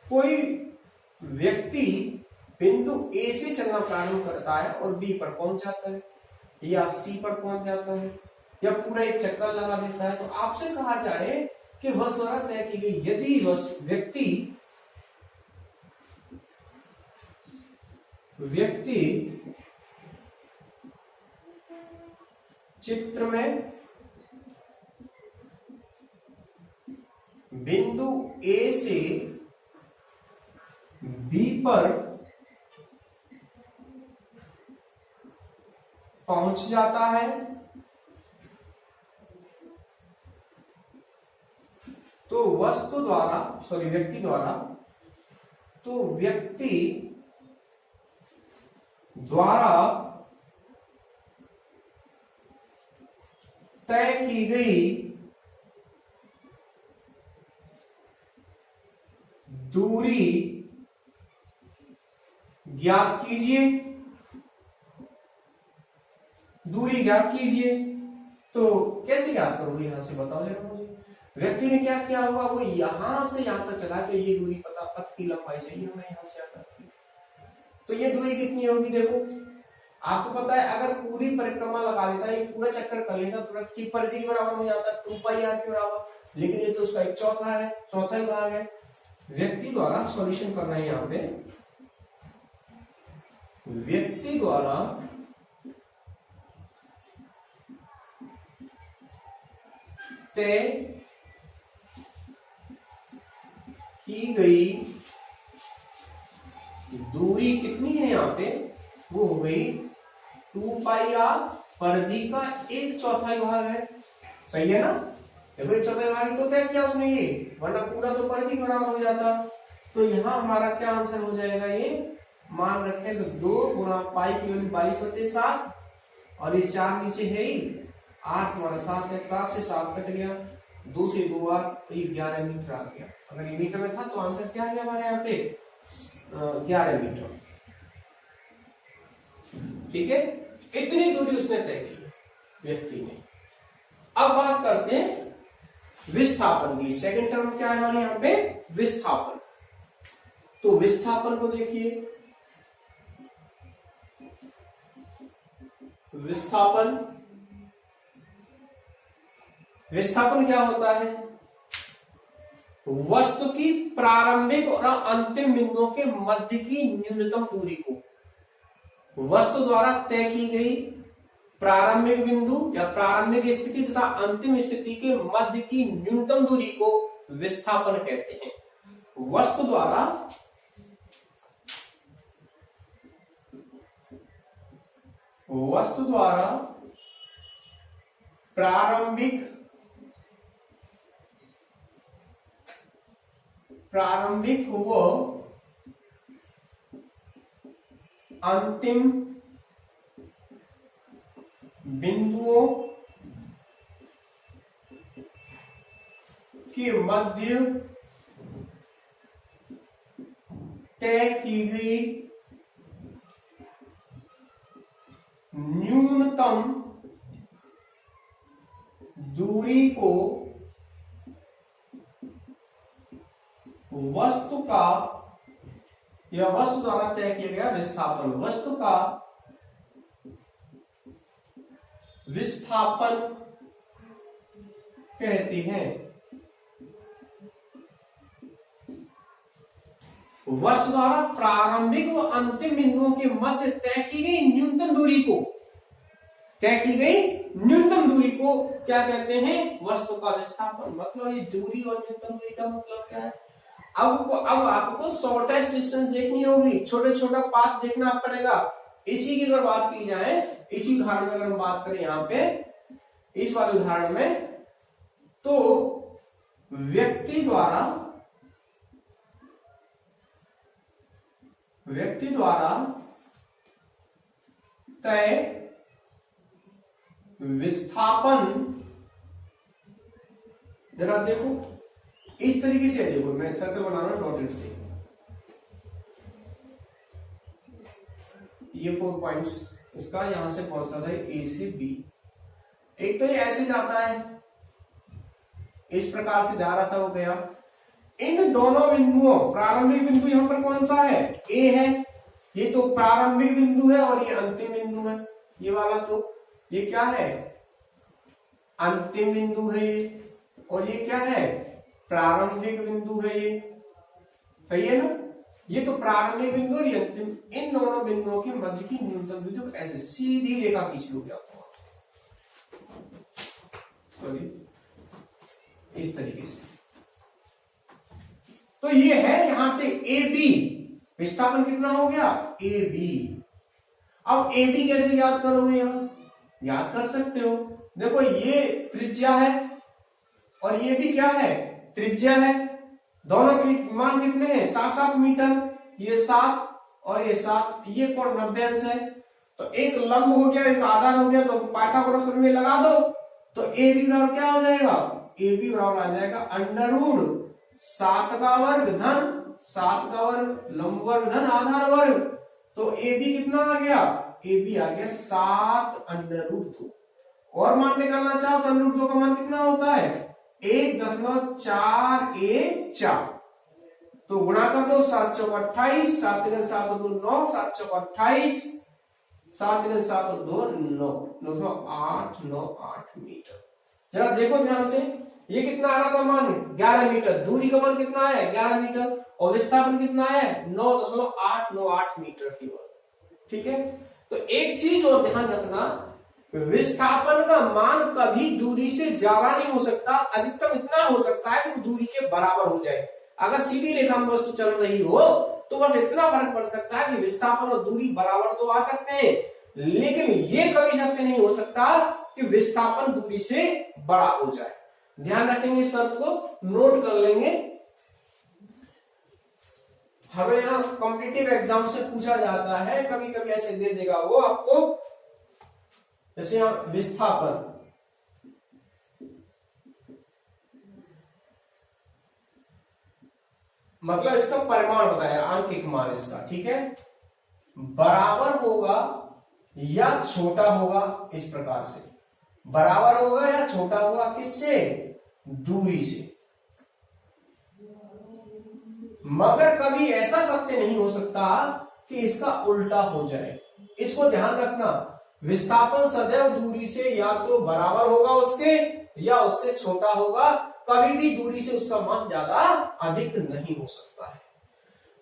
कोई व्यक्ति बिंदु ए से चलना प्रारंभ करता है और बी पर पहुंच जाता है, या सी पर पहुंच जाता है, या पूरा एक चक्कर लगा देता है। तो आपसे कहा जाए कि वस्तु द्वारा तय की गई, यदि व्यक्ति चित्र में बिंदु ए से बी पर पहुंच जाता है तो वस्तु द्वारा व्यक्ति द्वारा तय की गई दूरी ज्ञात कीजिए। दूरी ज्ञात कीजिए, तो कैसे ज्ञात करोगे, यहां से बताओ जरा मुझे। व्यक्ति ने क्या किया होगा, वो यहां से यहां तक चला के ये दूरी पता, पथ की लंबाई चाहिए हमें यहां से यहां तक की। तो ये दूरी कितनी होगी, देखो आपको पता है, अगर पूरी परिक्रमा लगा लेता है, पूरा चक्कर कर लेता तो रथ की परिधि के बराबर हो जाता है 2πr के बराबर। लेकिन ये तो उसका एक चौथा ही भाग है। व्यक्ति द्वारा सॉल्यूशन करना है यहाँ पे, व्यक्ति द्वारा तय की गई दूरी कितनी है यहाँ पे, वो हो गई 2πr, परिधि का 1/4 भाग है। सही है ना, देखो 1/4 भाग तो तय किया उसने ये, वरना पूरा तो परिधि बराबर हो जाता। तो यहाँ हमारा क्या आंसर हो जाएगा, ये मान रखें तो 2 गुणा पाई की वैल्यू 22/7, और ये 4 नीचे है ही, 8 हमारा 7 है, 7 से 7 कट गया, 2 से 2 बार, तो ये 11 मीटर आ गया। अगर ये मीटर में था तो आंसर क्या आ गया हमारे यहाँ पे 11 मीटर। ठीक है, इतनी दूरी उसने तय की व्यक्ति ने। अब बात करते हैं विस्थापन की। सेकंड टर्म क्या है हमारे यहाँ पे, विस्थापन। तो विस्थापन को देखिए, विस्थापन क्या होता है, वस्तु की प्रारंभिक और अंतिम बिंदुओं के मध्य की न्यूनतम दूरी को, वस्तु द्वारा तय की गई प्रारंभिक बिंदु या प्रारंभिक स्थिति तथा अंतिम स्थिति के मध्य की न्यूनतम दूरी को विस्थापन कहते हैं। वस्तु द्वारा प्रारंभिक व अंतिम बिंदुओं के मध्य तय की गई न्यूनतम दूरी को वस्तु का या वस्तु द्वारा तय किया गया विस्थापन, वस्तु का विस्थापन कहते हैं। वस्तु द्वारा प्रारंभिक व अंतिम बिंदुओं के मध्य तय की गई न्यूनतम दूरी को, तय की गई न्यूनतम दूरी को क्या कहते हैं, वस्तु का विस्थापन। मतलब ये दूरी और न्यूनतम दूरी का मतलब क्या है। अब आपको शॉर्टेस्ट डिस्टेंस देखनी होगी, छोटे छोटा पाथ देखना पड़ेगा। इसी की अगर बात की जाए, इसी उदाहरण में अगर हम बात करें यहाँ पे इस वाले उदाहरण में, तो व्यक्ति द्वारा तय विस्थापन, जरा देखो इस तरीके से, देखो मैं सर्कल बना रहा हूं डॉटेड से, ये 4 पॉइंट्स इसका यहां से कौन सा था, ए से बी। एक तो ये ऐसे जाता है, इस प्रकार से जा रहा था, वो गया। इन दोनों बिंदुओं, प्रारंभिक बिंदु यहां पर कौन सा है, ए है, ये तो प्रारंभिक बिंदु है और ये अंतिम बिंदु है, ये वाला तो ये क्या है, अंतिम बिंदु है ये, और ये क्या है, प्रारंभिक बिंदु है ये। सही है ना, ये तो प्रारंभिक बिंदु और ये अंतिम, इन दोनों बिंदुओं के मध्य की न्यूनतम बिंदु ऐसे सीधी रेखा खींच लोगे आप वहां से, सॉरी इस तरीके से। तो ये है यहां से ए बी, विस्थापन कितना हो गया, ए बी। अब ए बी कैसे याद करोगे, यहां याद कर सकते हो, देखो ये त्रिज्या है और ये भी क्या है, त्रिज्या है। दोनों के मान कितने हैं, 7-7 मीटर, ये 7 और ये 7, ये कोण 90 अंश है। तो एक लंब हो गया, एक आधार हो गया, तो पाइथागोरस में लगा दो, तो ए बी बराबर क्या हो जाएगा, ए बी बराबर आ जाएगा √7 का वर्ग धन 7 का वर्ग लंब वर्ग धन आधार वर्ग। तो ए बी कितना आ गया, ए बी आ गया 7√2। और मान निकालना चाहो तो √2 का मान कितना होता है, 1.414। तो गुणा कर दो, 7 चौक 28, 7 3 7 2 9, 7 चौक 28, 7 3 7 2 9, 908 मीटर। जरा देखो ध्यान से, ये कितना आ रहा था मान, 11 मीटर, दूरी का मान कितना है 11 मीटर, और विस्थापन कितना है 9.898 मीटर की बात। ठीक है, तो एक चीज और ध्यान रखना विस्थापन का मान कभी दूरी से ज्यादा नहीं हो सकता, अधिकतम इतना हो सकता है कि वो दूरी के बराबर हो जाए। अगर सीधी रेखा में वस्तु चल रही हो तो बस इतना फर्क पड़ सकता है कि विस्थापन और दूरी बराबर तो आ सकते हैं, लेकिन ये कभी सत्य नहीं हो सकता कि विस्थापन दूरी से बड़ा हो जाए। ध्यान रखेंगे, इस शर्त को नोट कर लेंगे। हमें यहां कॉम्पिटिटिव एग्जाम से पूछा जाता है, कभी कभी ऐसे दे देगा वो आपको, जैसे यहां विस्थापन, मतलब इसका परिमाण बताया, आंकिक मान इसका, ठीक है, बराबर होगा या छोटा होगा, इस प्रकार से बराबर होगा या छोटा होगा, किससे, दूरी से। मगर कभी ऐसा सत्य नहीं हो सकता कि इसका उल्टा हो जाए। इसको ध्यान रखना, विस्थापन सदैव दूरी से या तो बराबर होगा उसके या उससे छोटा होगा, कभी भी दूरी से उसका मान ज्यादा अधिक नहीं हो सकता है।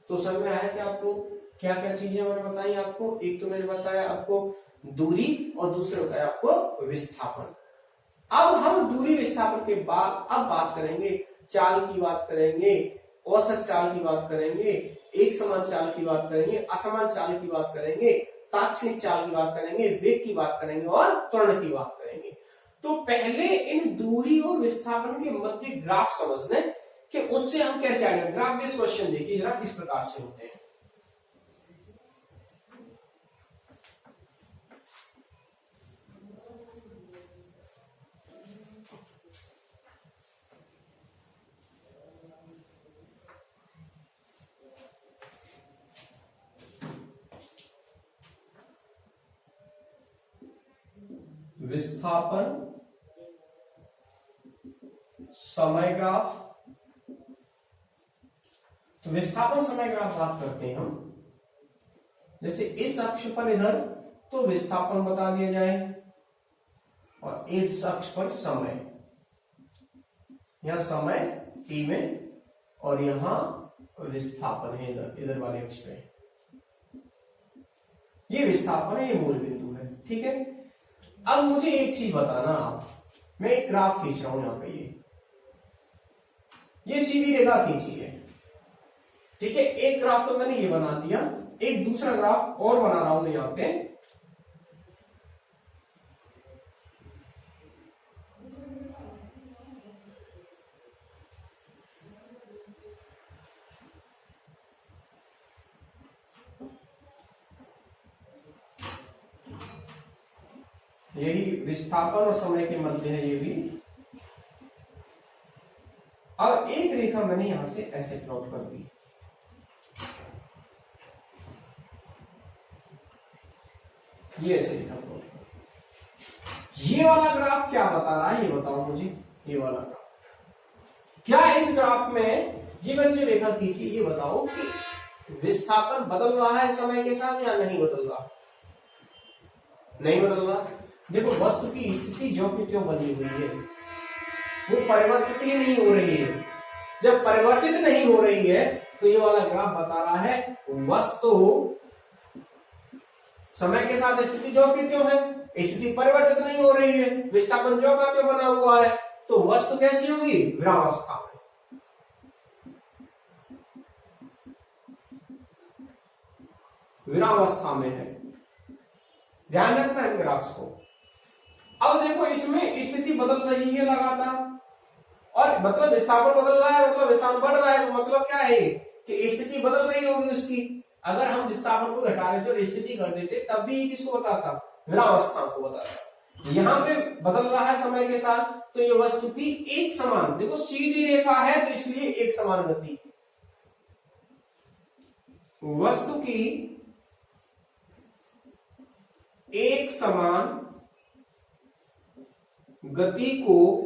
तो समझ में आया कि आपको क्या क्या चीजें मैंने बताई आपको? एक तो मैंने बताया आपको दूरी और दूसरे बताया आपको विस्थापन। अब हम दूरी विस्थापन के बाद अब बात करेंगे, चाल की बात करेंगे, औसत चाल की बात करेंगे, एक समान चाल की बात करेंगे, असमान चाल की बात करेंगे, तात्क्षणिक चाल की बात करेंगे, वेग की बात करेंगे और त्वरण की बात करेंगे। तो पहले इन दूरी और विस्थापन के मध्य ग्राफ समझ लें कि उससे हम कैसे आएंगे। ग्राफ बेस्ड क्वेश्चन देखिए जरा किस प्रकार से होते हैं। विस्थापन समय ग्राफ, तो विस्थापन समय ग्राफ बात करते हैं हम, जैसे इस अक्ष पर इधर तो विस्थापन बता दिया जाए और इस अक्ष पर समय, यहां समय t में और यहां विस्थापन है इधर, इधर वाले अक्ष पे ये विस्थापन है, ये मूल बिंदु है, ठीक है। अब मुझे एक चीज बताना आप, मैं एक ग्राफ खींच रहा हूं यहां पे, ये सीधी रेखा खींची है, ठीक है। एक ग्राफ तो मैंने ये बना दिया, एक दूसरा ग्राफ और बना रहा हूं मैं यहां पे। यही विस्थापन और समय के मध्य है ये भी, और एक रेखा मैंने यहां से ऐसे प्लॉट कर दी, ये ऐसे रेखा प्लॉट कर। ये वाला ग्राफ क्या बता रहा है ये बताओ मुझे, ये वाला ग्राफ क्या, इस ग्राफ में ये मैंने जो रेखा खींची ये बताओ कि विस्थापन बदल रहा है समय के साथ या नहीं बदल रहा? नहीं बदल रहा। देखो वस्तु की स्थिति जो की त्यों बनी हुई है, वो परिवर्तित ही नहीं हो रही है। जब परिवर्तित नहीं हो रही है तो ये वाला ग्राफ बता रहा है वस्तु समय के साथ स्थिति जो की त्यों है, स्थिति परिवर्तित नहीं हो रही है, विस्थापन जो का त्यों बना हुआ है, तो वस्तु कैसी होगी, विरामावस्था में। विरामावस्था में है, ध्यान रखना इन ग्राफ्स को। अब देखो इसमें स्थिति बदल रही है लगातार, और मतलब विस्थापन बदल रहा है, मतलब विस्थापन बढ़ रहा है, तो मतलब क्या है कि स्थिति बदल रही होगी उसकी। अगर हम विस्थापन को घटा देते और स्थिति कर देते तब भी किसको बताता, विरामावस्था को बताता। यहाँ पे बदल रहा है समय के साथ, तो ये वस्तु की एक समान, देखो सीधी रेखा है तो इसलिए एक समान गति, वस्तु की एक समान गति को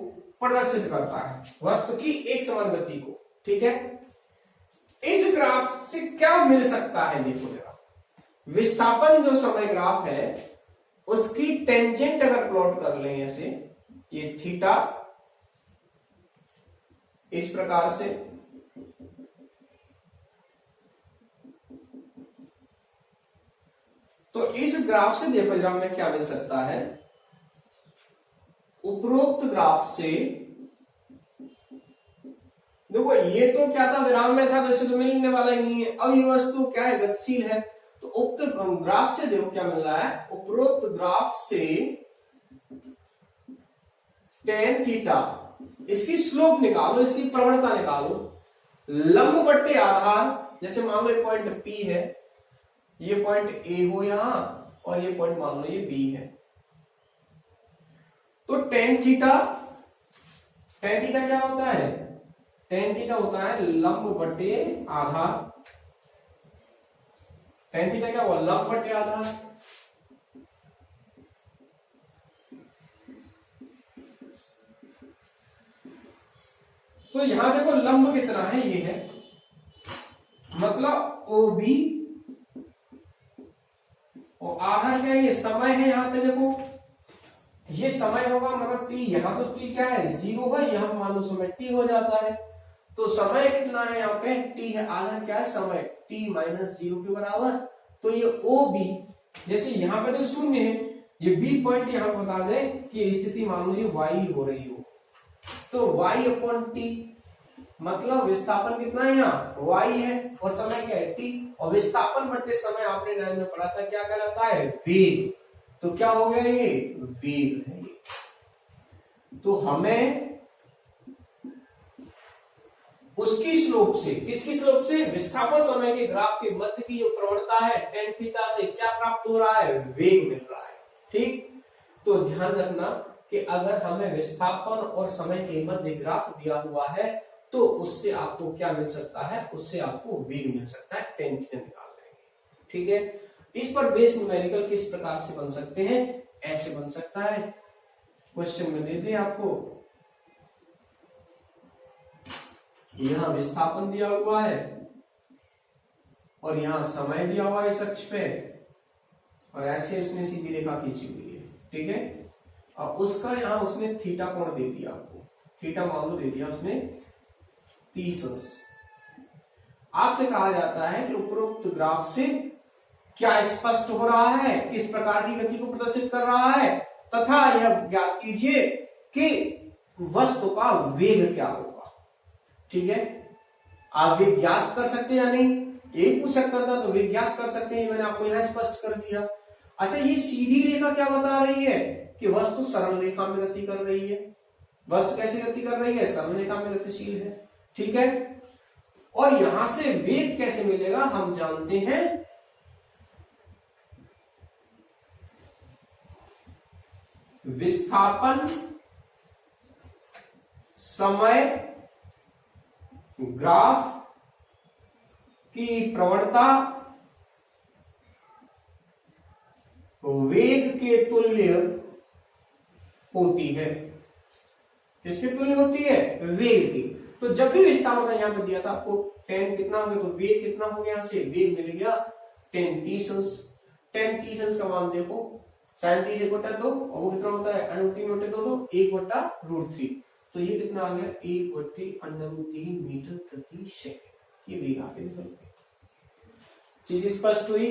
प्रदर्शित करता है, वस्तु की एक समान गति को, ठीक है। इस ग्राफ से क्या मिल सकता है, देखो जरा, विस्थापन जो समय ग्राफ है उसकी टेंजेंट अगर प्लॉट कर लें ऐसे, ये थीटा इस प्रकार से, तो इस ग्राफ से देखो जरा में क्या मिल सकता है, उपरोक्त ग्राफ से, देखो ये तो क्या था, विराम में था, जैसे तो मिलने वाला ही नहीं है। अब ये वस्तु क्या है, गतिशील है, तो उक्त ग्राफ से देखो क्या मिल रहा है, उपरोक्त ग्राफ से tan थीटा, इसकी स्लोप निकालो, इसकी प्रवणता निकालो, लंब बट्टे आधार, जैसे मान लो एक पॉइंट P है, ये पॉइंट A हो यहां, और ये पॉइंट मान लो ये B है, तो tan थीटा क्या होता है, tan थीटा होता है लंब बट्टे आधार। tan थीटा क्या हुआ, लंब बट्टे आधार। तो यहां देखो लंब कितना है, ये है, मतलब OB, और आधार क्या है, ये समय है। यहां पे देखो ये समय होगा, मतलब t, यहां तो t क्या है, 0 है, यहां मान लो समय t हो जाता है, तो समय कितना है, यहाँ पे t है, आधार क्या है, समय, t माइनस 0 के बराबर। तो ये OB, जैसे यहाँ पे तो शून्य है, ये B पॉइंट यहाँ बता दें कि स्थिति मान लो ये y हो रही हो, तो y अपॉन t, मतलब विस्थापन कितना है, यहाँ y है, और समय क्या है, t, और विस्थापन बट्टे समय आपने 9 में पढ़ा था, क्या कहलाता है, वेग। तो क्या हो गया, ये वेग है ये। तो हमें उसकी स्लोप से, किसकी स्लोप से, विस्थापन समय के ग्राफ के मध्य की जो प्रवणता है tan थीटा से क्या प्राप्त हो रहा है, वेग मिल रहा है। ठीक, तो ध्यान रखना कि अगर हमें विस्थापन और समय के मध्य ग्राफ दिया हुआ है, तो उससे आपको क्या मिल सकता है, उससे आपको वेग मिल सकता है, tan थीटा निकाल लेंगे। ठीक है, इस पर बेस न्यूमेरिकल किस प्रकार से बन सकते हैं, ऐसे बन सकता है, क्वेश्चन में दे दे आपको, यहां विस्थापन दिया हुआ है और यहां समय दिया हुआ है इस अक्ष पे, और ऐसे उसने सीधी रेखा खींची हुई है। ठीक है, अब उसका यहां उसने थीटा कोण दे दिया आपको, थीटा मान लो दे दिया उसने 30°। आपसे कहा जाता है कि उपरोक्त ग्राफ से क्या स्पष्ट हो रहा है, किस प्रकार की गति को प्रदर्शित कर रहा है, तथा यह ज्ञात कीजिए कि वस्तु का वेग क्या होगा। ठीक है, आप वेग ज्ञात कर सकते हैं या नहीं, यही पूछ सकता था, तो वेग ज्ञात कर सकते हैं, मैंने आपको यहां स्पष्ट कर दिया। अच्छा, ये सीधी रेखा क्या बता रही है कि वस्तु सरल रेखा में गति कर रही है। वस्तु कैसी गति कर रही है, सरल रेखा में गतिशील है। ठीक है, और यहां से वेग कैसे मिलेगा, हम जानते हैं विस्थापन समय ग्राफ की प्रवणता वेग के तुल्य होती है। किसके तुल्य होती है, वेग की। तो जब भी विस्थापन यहां पे दिया था आपको tan कितना हो गया, तो वेग कितना हो गया, यहां से वेग मिल गया tan 30°। का मान देखो, sin 30 1/2, और वो कितना होता है, √3/2, 1/√3। तो ये कितना आ गया, 1/√3 मीटर प्रति सेकंड। ये वेग आ गया। चीज स्पष्ट हुई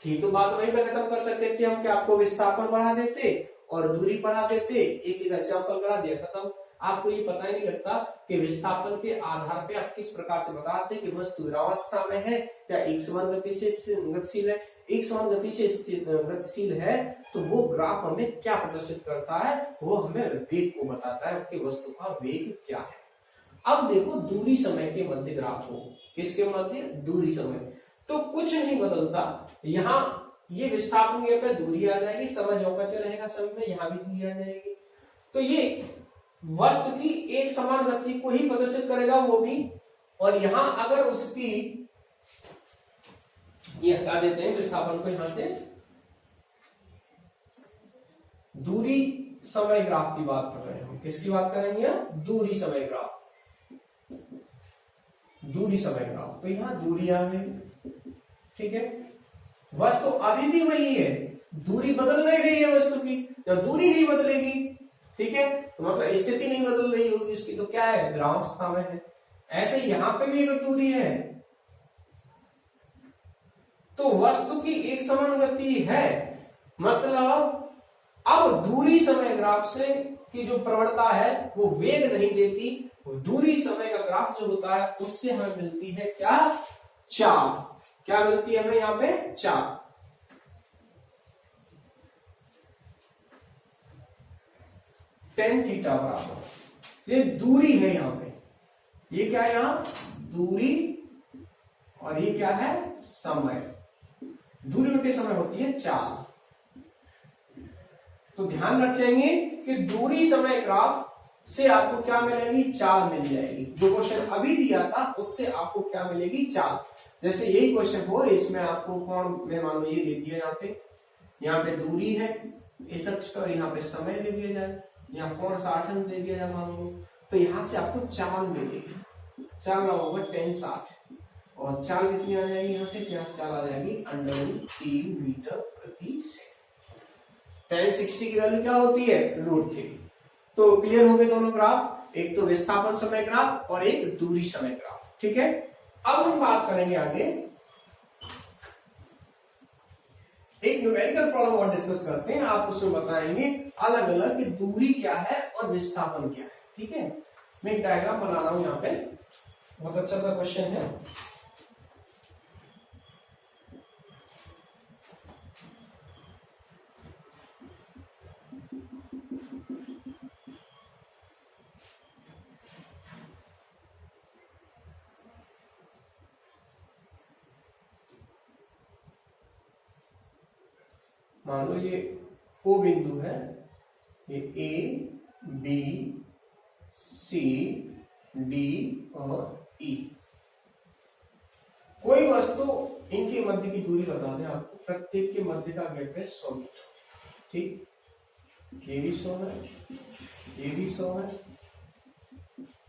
थी, तो बात वहीं पर खत्म कर सकते थे हम, कि आपको विस्थापन बढ़ा देते और दूरी बढ़ा देते, एक एग्जाम्पल करा दिया, खत्म। आपको ये पता ही नहीं लगता कि विस्थापन के आधार पे आप किस प्रकार से बताते हैं कि वस्तु विरामावस्था में है या एक समान गति से गतिशील है। एक समान गति से गतिशील है तो वो ग्राफ हमें क्या प्रदर्शित करता है, वो हमें वेग को बताता है कि वस्तु का वेग क्या है। अब देखो दूरी समय के मध्य ग्राफ हो, किसके मध्य, दूरी समय, तो कुछ नहीं बदलता, यहाँ ये विस्थापन के पे दूरी आ जाएगी, समय जो रहेगा समय में यहाँ भी दूरी आ जाएगी। तो ये वस्तु की एक समान गति को ही प्रदर्शित करेगा वो भी, और यहां अगर उसकी, ये हटा देते हैं विस्थापन को यहां से, दूरी समय ग्राफ की बात कर रहे हैं हम। किसकी बात करेंगे, दूरी समय ग्राफ, दूरी समय ग्राफ। तो यहां दूरी आ गई। ठीक है, वस्तु अभी भी वही है, दूरी बदल नहीं रही है वस्तु की, जब दूरी नहीं बदलेगी, ठीक है, तो मतलब स्थिति नहीं बदल रही होगी इसकी, तो क्या है, विरामावस्था में है। ऐसे यहां पे भी अगर दूरी है तो वस्तु की एक समान गति है, मतलब अब दूरी समय ग्राफ से की जो प्रवणता है वो वेग नहीं देती, दूरी समय का ग्राफ जो होता है उससे हमें मिलती है क्या, चाल। क्या मिलती है हमें यहां पे, चाल। टेन थीटा बराबर, ये दूरी है यहां पे, ये क्या है यहां, दूरी, और ये क्या है, समय। दूरी बटे समय होती है चाल। तो ध्यान रखेंगे कि दूरी समय ग्राफ से आपको क्या मिलेगी, चाल मिल जाएगी। जो क्वेश्चन अभी दिया था उससे आपको क्या मिलेगी, चाल। जैसे यही क्वेश्चन हो, इसमें आपको कौन, मैं मान लो ये दे दिया, यहाँ पे दूरी है इस अक्ष पर, यहाँ पे समय दे दिया जाए, यहाँ कोण 60 अंश दे दिया जाए मान लो, तो यहाँ से आपको चाल मिलेगी। चाल होगा 1060, और चाल कितनी आ जाएगी, यहाँ से चाल आ जाएगी √3 मीटर प्रति सेकंड। 1060 की वैल्यू क्या होती है, √3। तो क्लियर हो गए दोनों ग्राफ, एक तो विस्थापन समय ग्राफ और एक दूरी समय ग्राफ। ठीक है, अब हम बात करेंगे आगे, एक न्यूमेरिकल प्रॉब्लम और डिस्कस करते हैं। आप उसमें बताएंगे अलग अलग कि दूरी क्या है और विस्थापन क्या है। ठीक है, मैं एक डायग्राम बना रहा हूं यहाँ पे, बहुत अच्छा सा क्वेश्चन है। मान लो ये O बिंदु है, ये A, B, C, D और E। कोई वस्तु, इनके मध्य की दूरी बता दें आपको, प्रत्येक के मध्य का गैप है 100 मीटर। ठीक, ये भी 100 है, ये भी 100 है,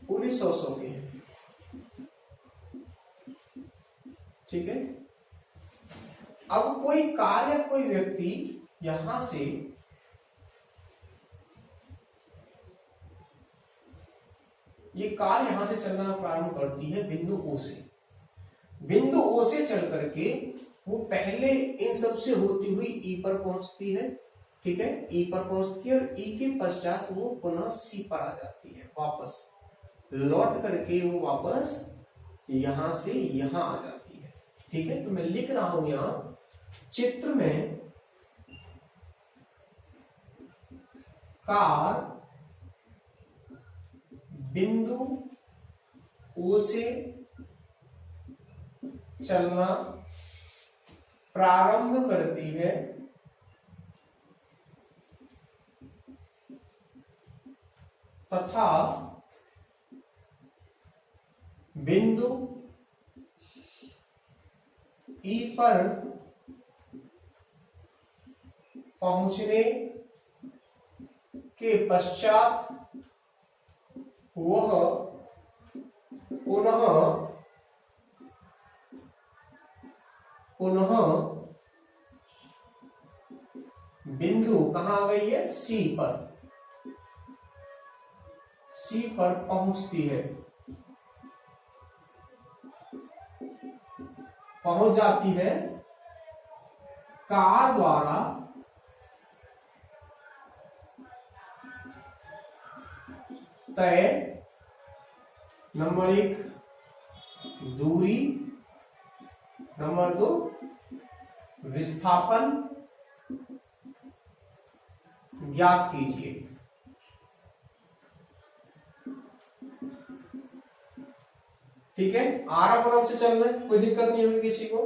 पूरी 100 की है। ठीक है, अब कोई कार या कोई व्यक्ति यहां से ये कार यहां से चलना प्रारंभ करती है बिंदु O से। बिंदु O से चल करके वो पहले इन सब से होती हुई E पर पहुंचती है। ठीक है, E पर पहुंचती है, और E के पश्चात वो पुनः C पर आ जाती है, वापस लौट करके वो वापस यहां से यहां आ जाती है। ठीक है, तो मैं लिख रहा हूं यहां चित्र में, कार बिंदु O से चलना प्रारंभ करती है तथा बिंदु E पर पहुंचने के पश्चात वह पुनः बिंदु कहां आ गई है, C पर पहुंचती है, पहुंच जाती है। कार द्वारा तय नंबर 1 दूरी, नंबर 2 विस्थापन ज्ञात कीजिए। ठीक है, आराम से चल रहे, कोई दिक्कत नहीं होगी किसी को।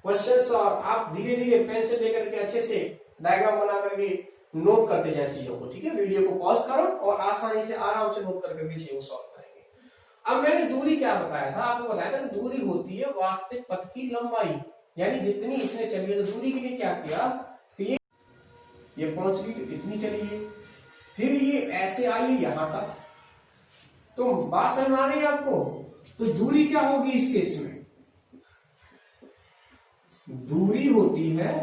क्वेश्चन आप धीरे धीरे पेन से लेकर के अच्छे से डायग्राम बना करके नोट करते जाए चीजों को। ठीक है, वीडियो को पॉज करो और आसानी से आराम से नोट करके भी चीजों को सॉल्व करेंगे। अब मैंने दूरी क्या बताया था, आपको बताया था दूरी होती है वास्तविक पथ की लंबाई, यानी जितनी इसने चली है। तो दूरी के लिए क्या किया कि ये पहुंच गई तो इतनी चली है, फिर ये ऐसे आई है यहां तक। तो बात समझ आ रही है आपको? तो दूरी क्या होगी इस केस में, दूरी होती है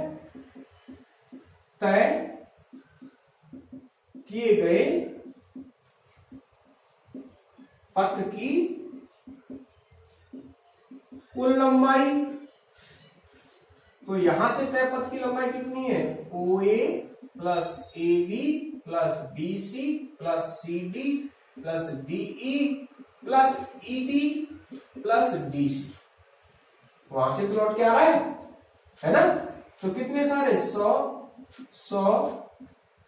तय किए गए पथ की कुल लंबाई। तो यहां से तय पथ की लंबाई कितनी है, OA plus A B plus B C plus C D plus D E plus E D plus D C. वहां से तो लौट के आ रहा है ना। तो कितने सारे 100 100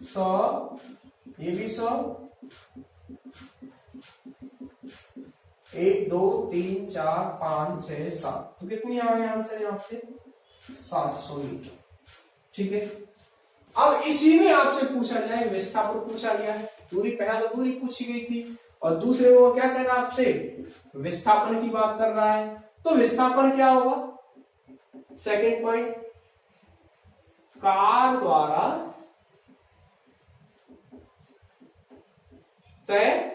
100, ये भी 100, 1 2 3 4 5 6 7, तो कितनी आ गई आंसर यहाँ से 700 मीटर। ठीक है, अब इसी में आपसे पूछा जाए, विस्थापन पूछा गया है, दूरी पहले दूरी पूछी गई थी और दूसरे वो क्या कर रहा है आपसे, विस्थापन की बात कर रहा है। तो विस्थापन क्या होगा, सेकंड पॉइंट, कार द्वारा तय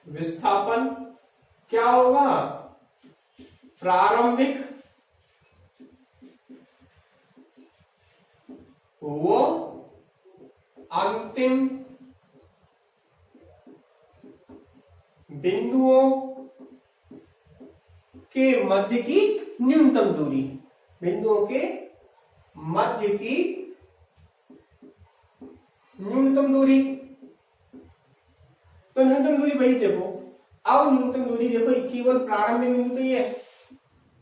विस्थापन क्या होगा, प्रारंभिक वो अंतिम बिंदुओं के मध्य की न्यूनतम दूरी, बिंदुओं के मध्य की न्यूनतम दूरी। तो न्यूनतम दूरी वही देखो, अब न्यूनतम दूरी देखो, केवल प्रारंभिक बिंदु तो ये है,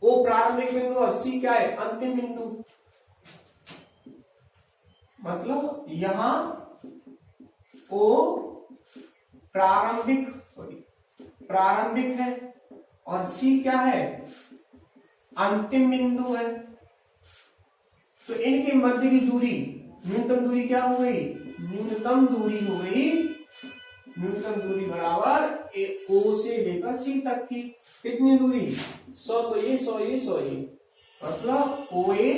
ओ प्रारंभिक बिंदु और सी क्या है, अंतिम बिंदु। मतलब यहां ओ प्रारंभिक है और सी क्या है, अंतिम बिंदु है। तो इनके मध्य की दूरी, न्यूनतम दूरी क्या हो गई, न्यूनतम दूरी हो गई, न्यूनतम दूरी बराबर ओ से लेकर सी तक की कितनी दूरी, 100, तो ये 100 ये 100 ये, मतलब ओ A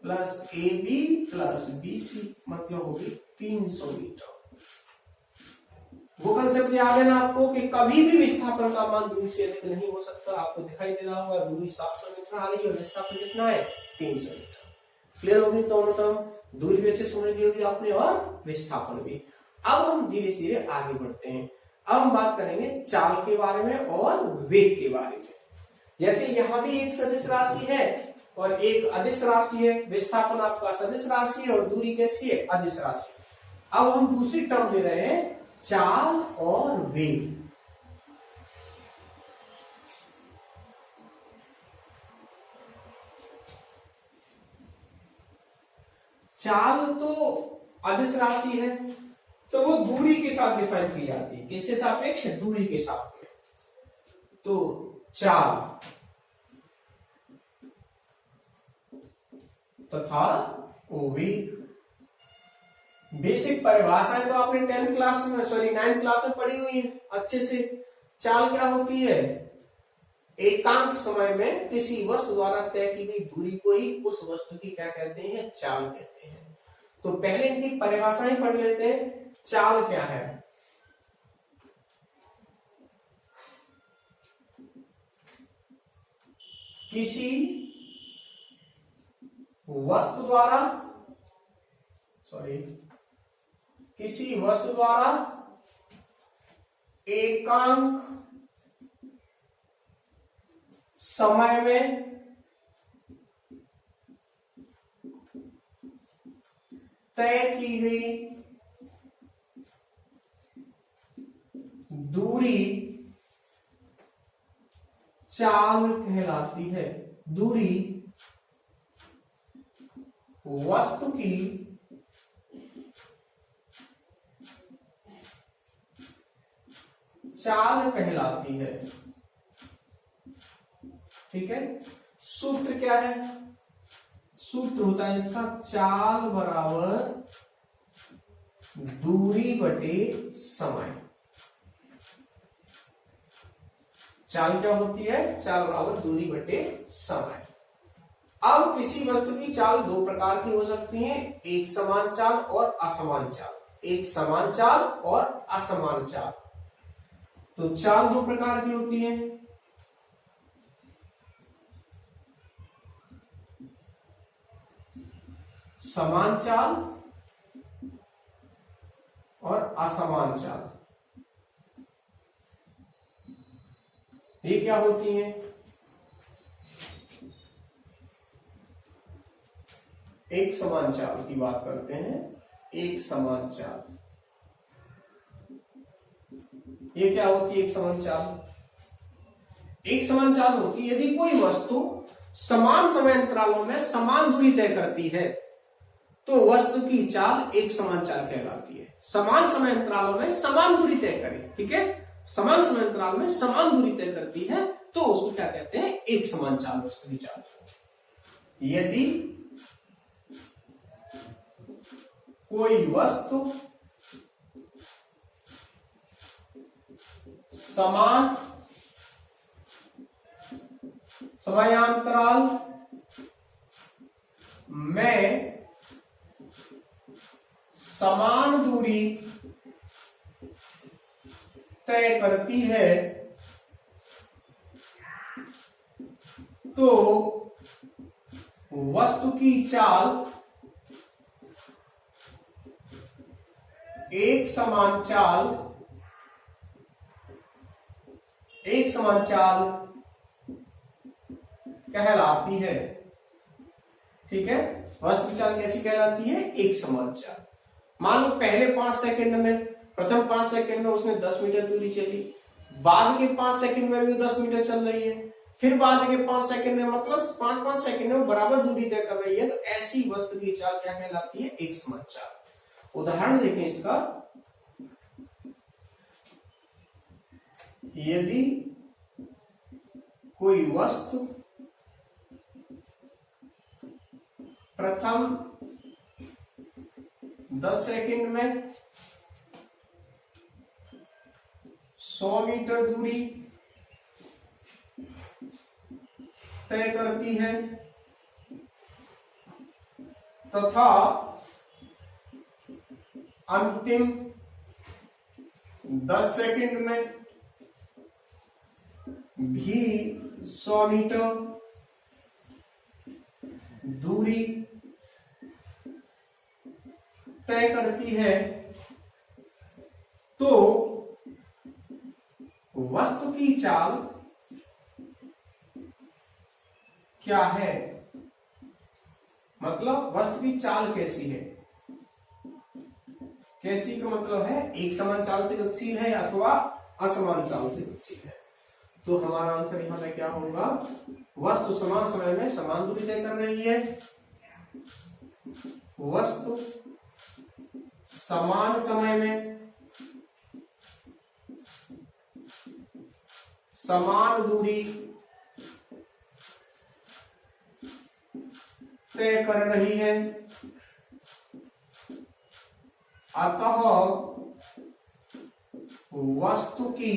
plus A B plus B C, मतलब होगी 300 मीटर। वो कंसेप्ट याद है ना आपको कि कभी भी विस्थापन का मान दूरी से अधिक नहीं हो सकता। आपको दिखाई दे रहा होगा दूरी 700 मीटर आ रही है और विस्थापन कितना है, 300 मीटर। क्लियर होगी दोनों टर्म, दूरी भी अच्छे समझ ली होगी आपने और विस्थापन भी। अब हम धीरे धीरे आगे बढ़ते हैं। अब हम बात करेंगे चाल के बारे में और वेग के बारे में। जैसे यहां भी एक सदिश राशि है और एक अदिश राशि है, विस्थापन आपका सदिश राशि है और दूरी कैसी है, अदिश राशि। अब हम दूसरी टर्म ले रहे हैं, चाल और वेग। चाल तो अदिश राशि है, तो वो दूरी के साथ डिफाइन की जाती है, किसके सापेक्ष, दूरी के साथ में। तो चाल तथा वेग, बेसिक परिभाषाएं तो आपने 9th क्लास में पढ़ी हुई है अच्छे से। चाल क्या होती है, एकांक समय में किसी वस्तु द्वारा तय की गई दूरी को ही उस वस्तु की क्या कहते हैं, चाल कहते हैं। तो पहले इनकी परिभाषाएं पढ़ लेते हैं। चाल क्या है, किसी वस्तु द्वारा एकांक समय में तय की गई दूरी चाल कहलाती है। दूरी वस्तु की चाल कहलाती है। ठीक है, सूत्र क्या है, सूत्र होता है इसका, चाल बराबर दूरी बटे समय। चाल क्या होती है, चाल बराबर दूरी बटे समय। अब किसी वस्तु की चाल दो प्रकार की हो सकती है, एक समान चाल और असमान चाल। एक समान चाल और असमान चाल। तो चाल दो प्रकार की होती है, समान चाल और असमान चाल। ये क्या होती हैं, एक समान चाल की बात करते हैं। एक समान चाल, ये क्या होती है एक समान चाल? एक समान चाल होती है यदि कोई वस्तु समान समय अंतरालों में समान दूरी तय करती है तो वस्तु की चाल एक समान चाल कहलाती है। समान समय अंतरालों में समान दूरी तय करे, ठीक है, समान समय अंतराल में समान दूरी तय करती है तो उसको क्या कहते हैं? एक समान चाल, वस्तु की चाल। यदि कोई वस्तु समान समयांतराल में समान दूरी तय करती है तो वस्तु की चाल एक समान चाल कहलाती है। ठीक है, वस्तु की चाल कैसी कहलाती है? एक समान चाल। मान लो पहले 5 सेकंड में, प्रथम 5 सेकंड में उसने 10 मीटर दूरी चली, बाद के 5 सेकंड में भी 10 मीटर चल रही है, फिर बाद के 5 सेकंड में, मतलब 5-5 सेकंड में बराबर दूरी तय कर रही है, तो ऐसी वस्तु की चाल क्या कहलाती है? एक समान चाल। उदाहरण देखें इसका। यदि कोई वस्तु प्रथम 10 सेकंड में 100 मीटर दूरी तय करती है तथा अंतिम 10 सेकंड में भी 100 मीटर दूरी तय करती है तो वस्तु की चाल क्या है? मतलब वस्तु की चाल कैसी है? कैसी का मतलब है एक समान चाल से गतिशील है अथवा असमान चाल से गतिशील है। तो हमारा आंसर यहां पे क्या होगा? वस्तु समान समय में समान दूरी तय कर रही है, वस्तु समान समय में समान दूरी तय कर रही है, अतः वस्तु की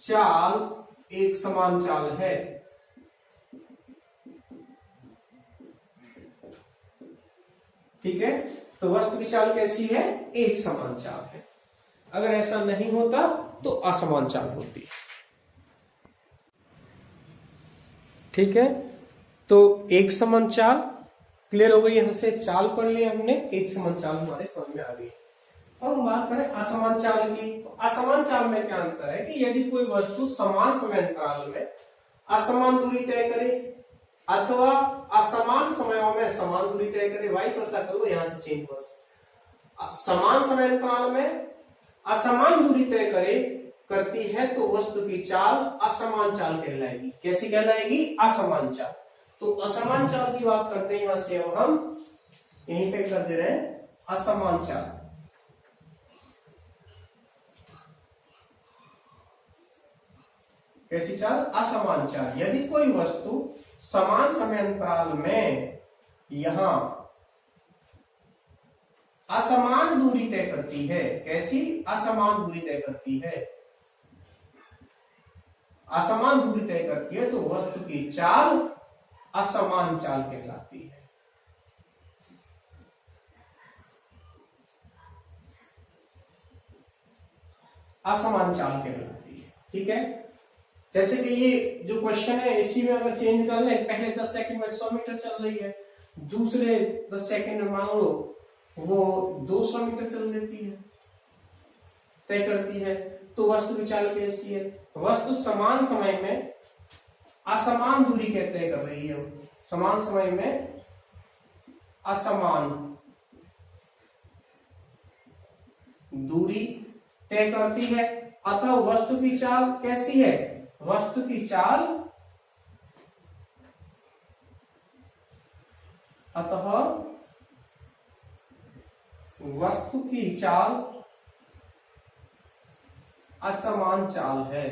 चाल एक समान चाल है। ठीक है, तो वस्तु की चाल कैसी है? एक समान चाल है। अगर ऐसा नहीं होता तो असमान चाल होती है। ठीक है, तो एक समान चाल क्लियर हो गई। यहां से चाल पढ़ लिया हमने, एक समान चाल हमारे समझ में आ गई। और हम बात करें असमान चाल की, तो असमान चाल में क्या अंतर है कि यदि कोई वस्तु समान समय अंतराल में असमान दूरी तय करे अथवा असमान समयों में समान दूरी तय करे, वाइस वर्सा करो, यहां से चेंज बस। समान समय अंतराल में असमान दूरी तय करती है तो वस्तु की चाल असमान चाल कहलाएगी। कैसी कहलाएगी? असमान चाल। तो असमान चाल की बात करते हैं, यहां से अब हम यहीं पे कर दे रहे हैं असमान चाल। कैसी चाल? असमान चाल। यदि कोई वस्तु समान समय अंतराल में यहां असमान दूरी तय करती है, कैसी? असमान दूरी तय करती है, असमान दूरी तय करती है तो वस्तु की चाल असमान चाल कहलाती है। असमान चाल कहलाती है। ठीक है, जैसे कि ये जो क्वेश्चन है इसी में अगर चेंज कर ले, पहले 10 सेकंड में 100 मीटर चल रही है, दूसरे 10 सेकंड में मान लो वो 200 मीटर चल देती है, तय करती है, तो वस्तु की चाल कैसी है? वस्तु समान समय में असमान दूरी तय कर रही है। समान समय में असमान दूरी तय करती है। अतः वस्तु की चाल कैसी है? वस्तु की चाल अतः वस्तु की चाल असमान चाल है।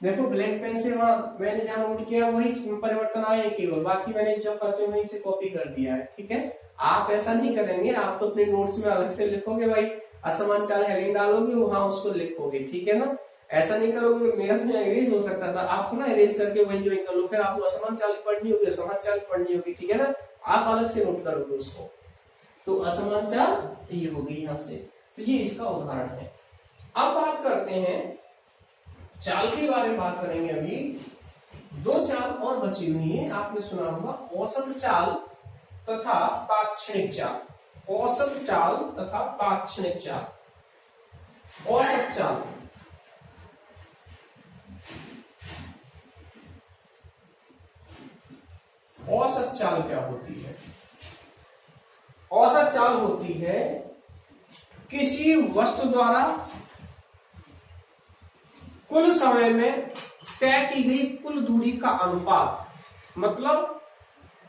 देखो ब्लैक पेन से वहां मैंने जहां नोट किया वही परिवर्तन आए केवल, बाकी मैंने जब करते वहीं से कॉपी कर दिया है। ठीक है, आप ऐसा नहीं करेंगे, आप तो अपने नोट्स में अलग से लिखोगे भाई, असमान चाल हेडिंग डालोगे वहां उसको लिखोगे। ठीक है ना, ऐसा नहीं करोगे। मेरा तो इरेज हो सकता था, आप ना इरेज करके वही ज्वाइन कर लो, फिर आपको असमान चाल पढ़नी होगी, असमान चाल पढ़नी होगी। ठीक है ना, आप अलग से नोट करोगे उसको। तो असमान चाल ये होगी यहां से, तो ये इसका उदाहरण है। अब बात करते हैं चाल के बारे में, बात करेंगे अभी। दो चाल और बची हुई है, आपने सुना होगा औसत चाल तथा तात्क्षणिक चाल। औसत चाल तथा तात्क्षणिक चाल। औसत चाल औसत चाल क्या होती है? औसत चाल होती है किसी वस्तु द्वारा कुल समय में तय की गई कुल दूरी का अनुपात। मतलब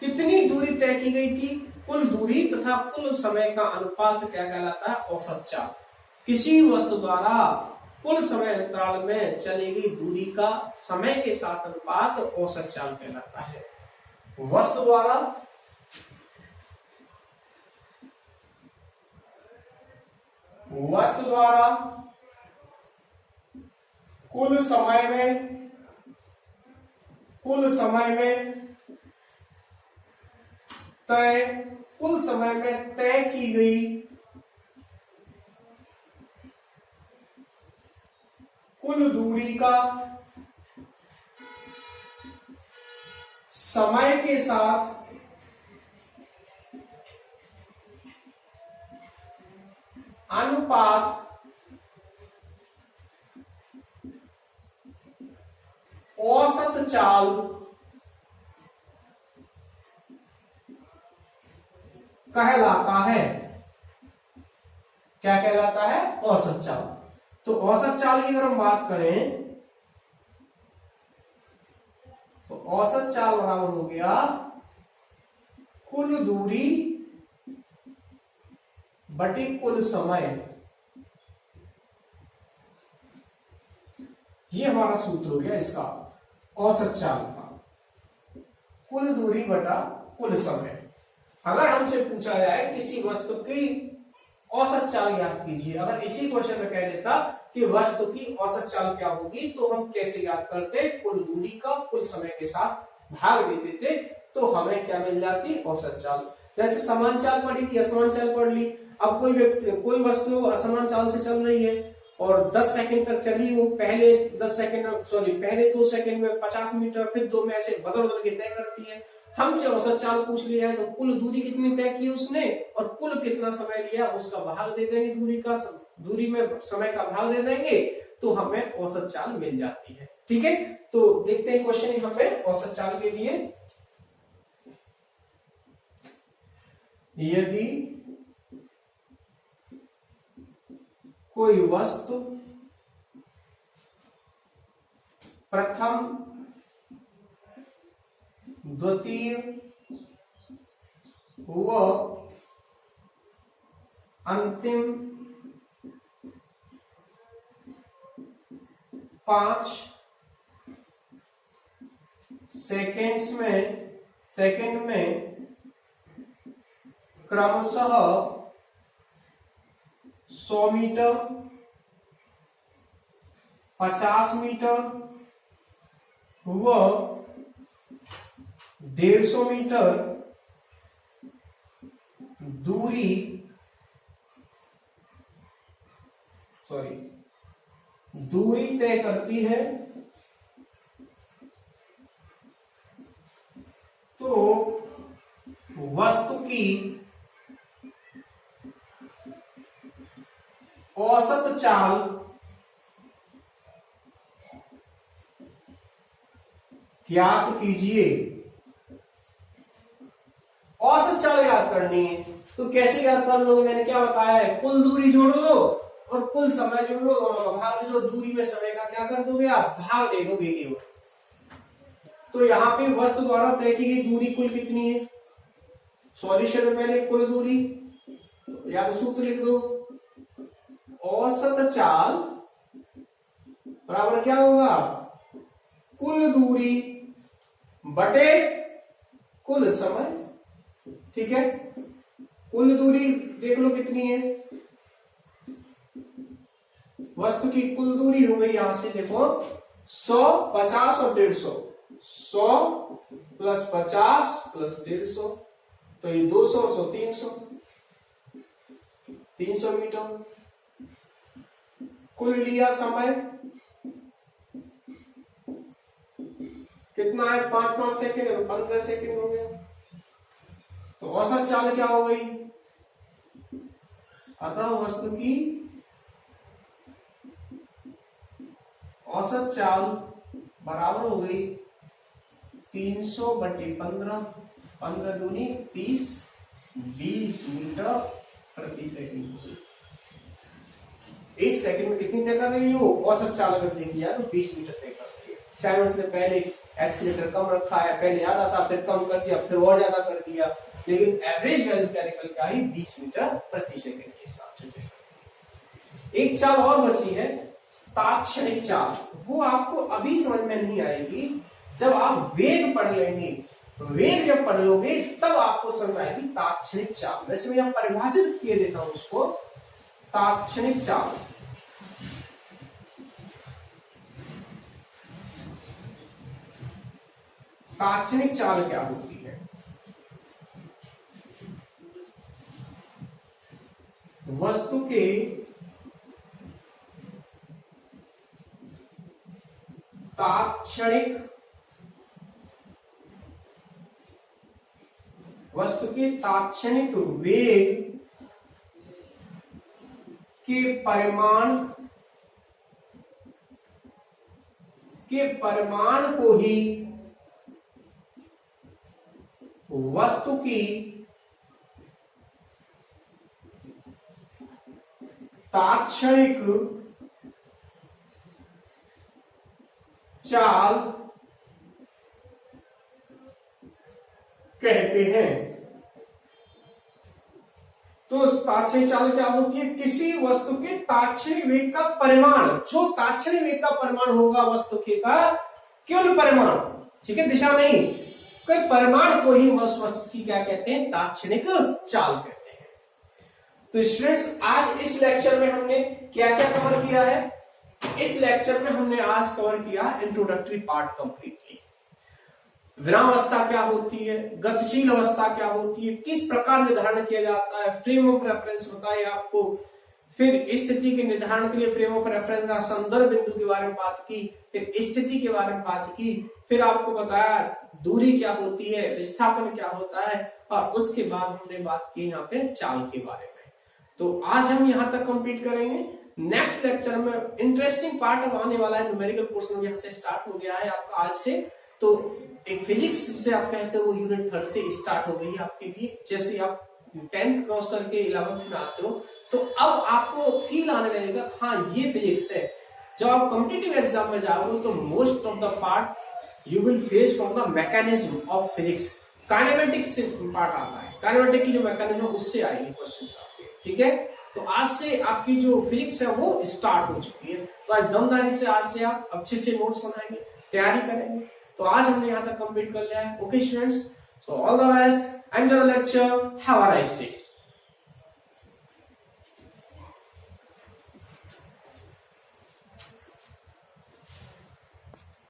कितनी दूरी तय की गई थी, कुल दूरी तथा कुल समय का अनुपात क्या कहलाता है? औसत चाल। किसी वस्तु द्वारा कुल समय अंतराल में चली गई दूरी का समय के साथ अनुपात औसत चाल कहलाता है। वस्तु द्वारा कुल समय में तय की गई कुल दूरी का समय के साथ अनुपात औसत चाल कहलाता है। क्या कहलाता है? औसत चाल। तो औसत चाल की अगर हम बात करें तो औसत चाल बराबर हो गया कुल दूरी बटे कुल समय। ये हमारा सूत्र हो गया इसका, औसत चाल का, कुल दूरी बटा कुल समय। अगर हमसे पूछा जाए किसी वस्तु की औसत चाल याद कीजिए, अगर इसी क्वेश्चन में कह देता कि वस्तु की औसत चाल क्या होगी, तो हम कैसे याद करते? कुल दूरी का कुल समय के साथ भाग देते थे, तो हमें क्या मिल जाती? औसत चाल। जैसे समान चाल पढ़ी थी, असमान चाल पढ़ ली। अब कोई वस्तु असमान चाल से चल रही है और 10 सेकंड तक चली, वो पहले 2 सेकंड में 50 मीटर, फिर 2 में ऐसे बदल बदल के तय करती है। हमसे औसत चाल पूछ लिया है तो कुल दूरी कितनी तय की उसने और कुल कितना समय लिया उसका भाग दे देंगे, दूरी में समय का भाग दे देंगे, तो हमें औसत चाल मिल जाती है। ठीक है, तो देखते हैं क्वेश्चन यहाँ पे औसत चाल के लिए। यदि कोई वस्तु प्रथम, द्वितीय व अंतिम 5 सेकंड में क्रमशः 100 मीटर, 50 मीटर व 150 मीटर दूरी तय करती है, तो वस्तु की औसत चाल ज्ञात कीजिए। औसत चाल याद करनी है तो कैसे याद कर लोगे, मैंने क्या बताया है, कुल दूरी जोड़ दो और कुल समय जोड़ लो, दोनों का भाग दो, दूरी में समय का क्या कर दोगे आप, भाग दे दोगे केवल। तो यहाँ पे वस्तु द्वारा तय की गई दूरी कुल कितनी है, सॉल्यूशन में पहले कुल दूरी, तो या तो सूत्र लिख दो, औसत चाल बराबर क्या होगा, कुल दूरी बटे कुल समय। ठीक है, कुल दूरी देख लो कितनी है, वस्तु की कुल दूरी हो गई यहां से देखो 100, 50 और 150, 100 प्लस 50 प्लस 150, तो ये 200, 100, 300, 300 मीटर। कुल लिया समय कितना है, 5-5 सेकेंड है, 15 सेकेंड हो गया। तो औसत चाल क्या हो गई, अतः वस्तु की औसत चाल बराबर हो गई 300 बटे 15, 15 दूनी 30, 20 मीटर प्रति सेकंड। एक सेकंड में कितनी तय कर रही हो, औसत चाल अगर देखी जाए तो 20 मीटर तय कर रही है। चाहे उसने पहले एक्सीलेटर कम रखा है, पहले ज्यादा था फिर कम कर दिया फिर और ज्यादा कर दिया, लेकिन एवरेज वैल्यू क्या निकल के आई, 20 मीटर प्रति सेकंड के हिसाब से। एक चाल और बची है तात्क्षणिक चाल, वो आपको अभी समझ में नहीं आएगी, जब आप वेग पढ़ लेंगे, वेग जब पढ़ लोगे तब आपको समझ में आएगी तात्क्षणिक चाल। वैसे मैं यहां परिभाषित किए देता हूं उसको, तात्क्षणिक चाल। तात्क्षणिक चाल क्या होती है, वस्तु के तात्क्षणिक, वस्तु के तात्क्षणिक वेग के परिमाण को ही वस्तु की तात्क्षणिक चाल कहते हैं। तो तात्क्षणिक चाल क्या होती है, किसी वस्तु के तात्क्षणिक वेग का परिमाण, जो तात्क्षणिक वेग का परिमाण होगा वस्तु के का, केवल परिमाण, ठीक है, दिशा नहीं, कोई परिमाण को ही वस्तु की क्या कहते हैं, तात्क्षणिक चाल कहते हैं। तो स्टूडेंट्स आज इस लेक्चर में हमने क्या क्या कवर किया है, इस लेक्चर में हमने आज कवर किया इंट्रोडक्टरी पार्ट कंप्लीटली। विरामावस्था क्या होती है, गतिशील अवस्था क्या होती है, किस प्रकार निर्धारण किया जाता है, फ्रेम ऑफ रेफरेंस बताया आपको, फिर स्थिति के निर्धारण के लिए फ्रेम ऑफ रेफरेंस का संदर्भ बिंदु के बारे में बात की, फिर स्थिति के बारे में बात की, फिर आपको बताया दूरी क्या होती है, विस्थापन क्या होता है, और उसके बाद हमने बात की यहाँ पे चाल के बारे में। तो आज हम यहाँ तक कंप्लीट करेंगे। नेक्स्ट लेक्चर में इंटरेस्टिंग पार्ट अब आने वाला है, न्यूमेरिकल पोर्शन यहाँ से स्टार्ट हो गया है आपका आज से। तो एक फिजिक्स से आप कहते हो वो यूनिट 3 से स्टार्ट हो गई है आपके लिए। जैसे आप 10th क्रॉस करके 11th में आते हो तो अब आपको फील आने लगेगा हाँ ये फिजिक्स है। जब आप कॉम्पिटिटिव एग्जाम में जाओगे तो most of the part you will face from the mechanism of physics. Kinematics से पार्ट आता है, काइनेमेटिक की जो मैकेनिज्म उससे आएगी क्वेश्चंस आपके, ठीक है। तो आज से आपकी जो फिजिक्स है वो स्टार्ट हो चुकी है। तो आज दमदारी से आज से आप अच्छे से नोट्स बनाएंगे, तैयारी करेंगे। तो आज हमने यहाँ तक कंप्लीट कर लिया है। Okay students, so all the best, enjoy the lecture, have a nice day.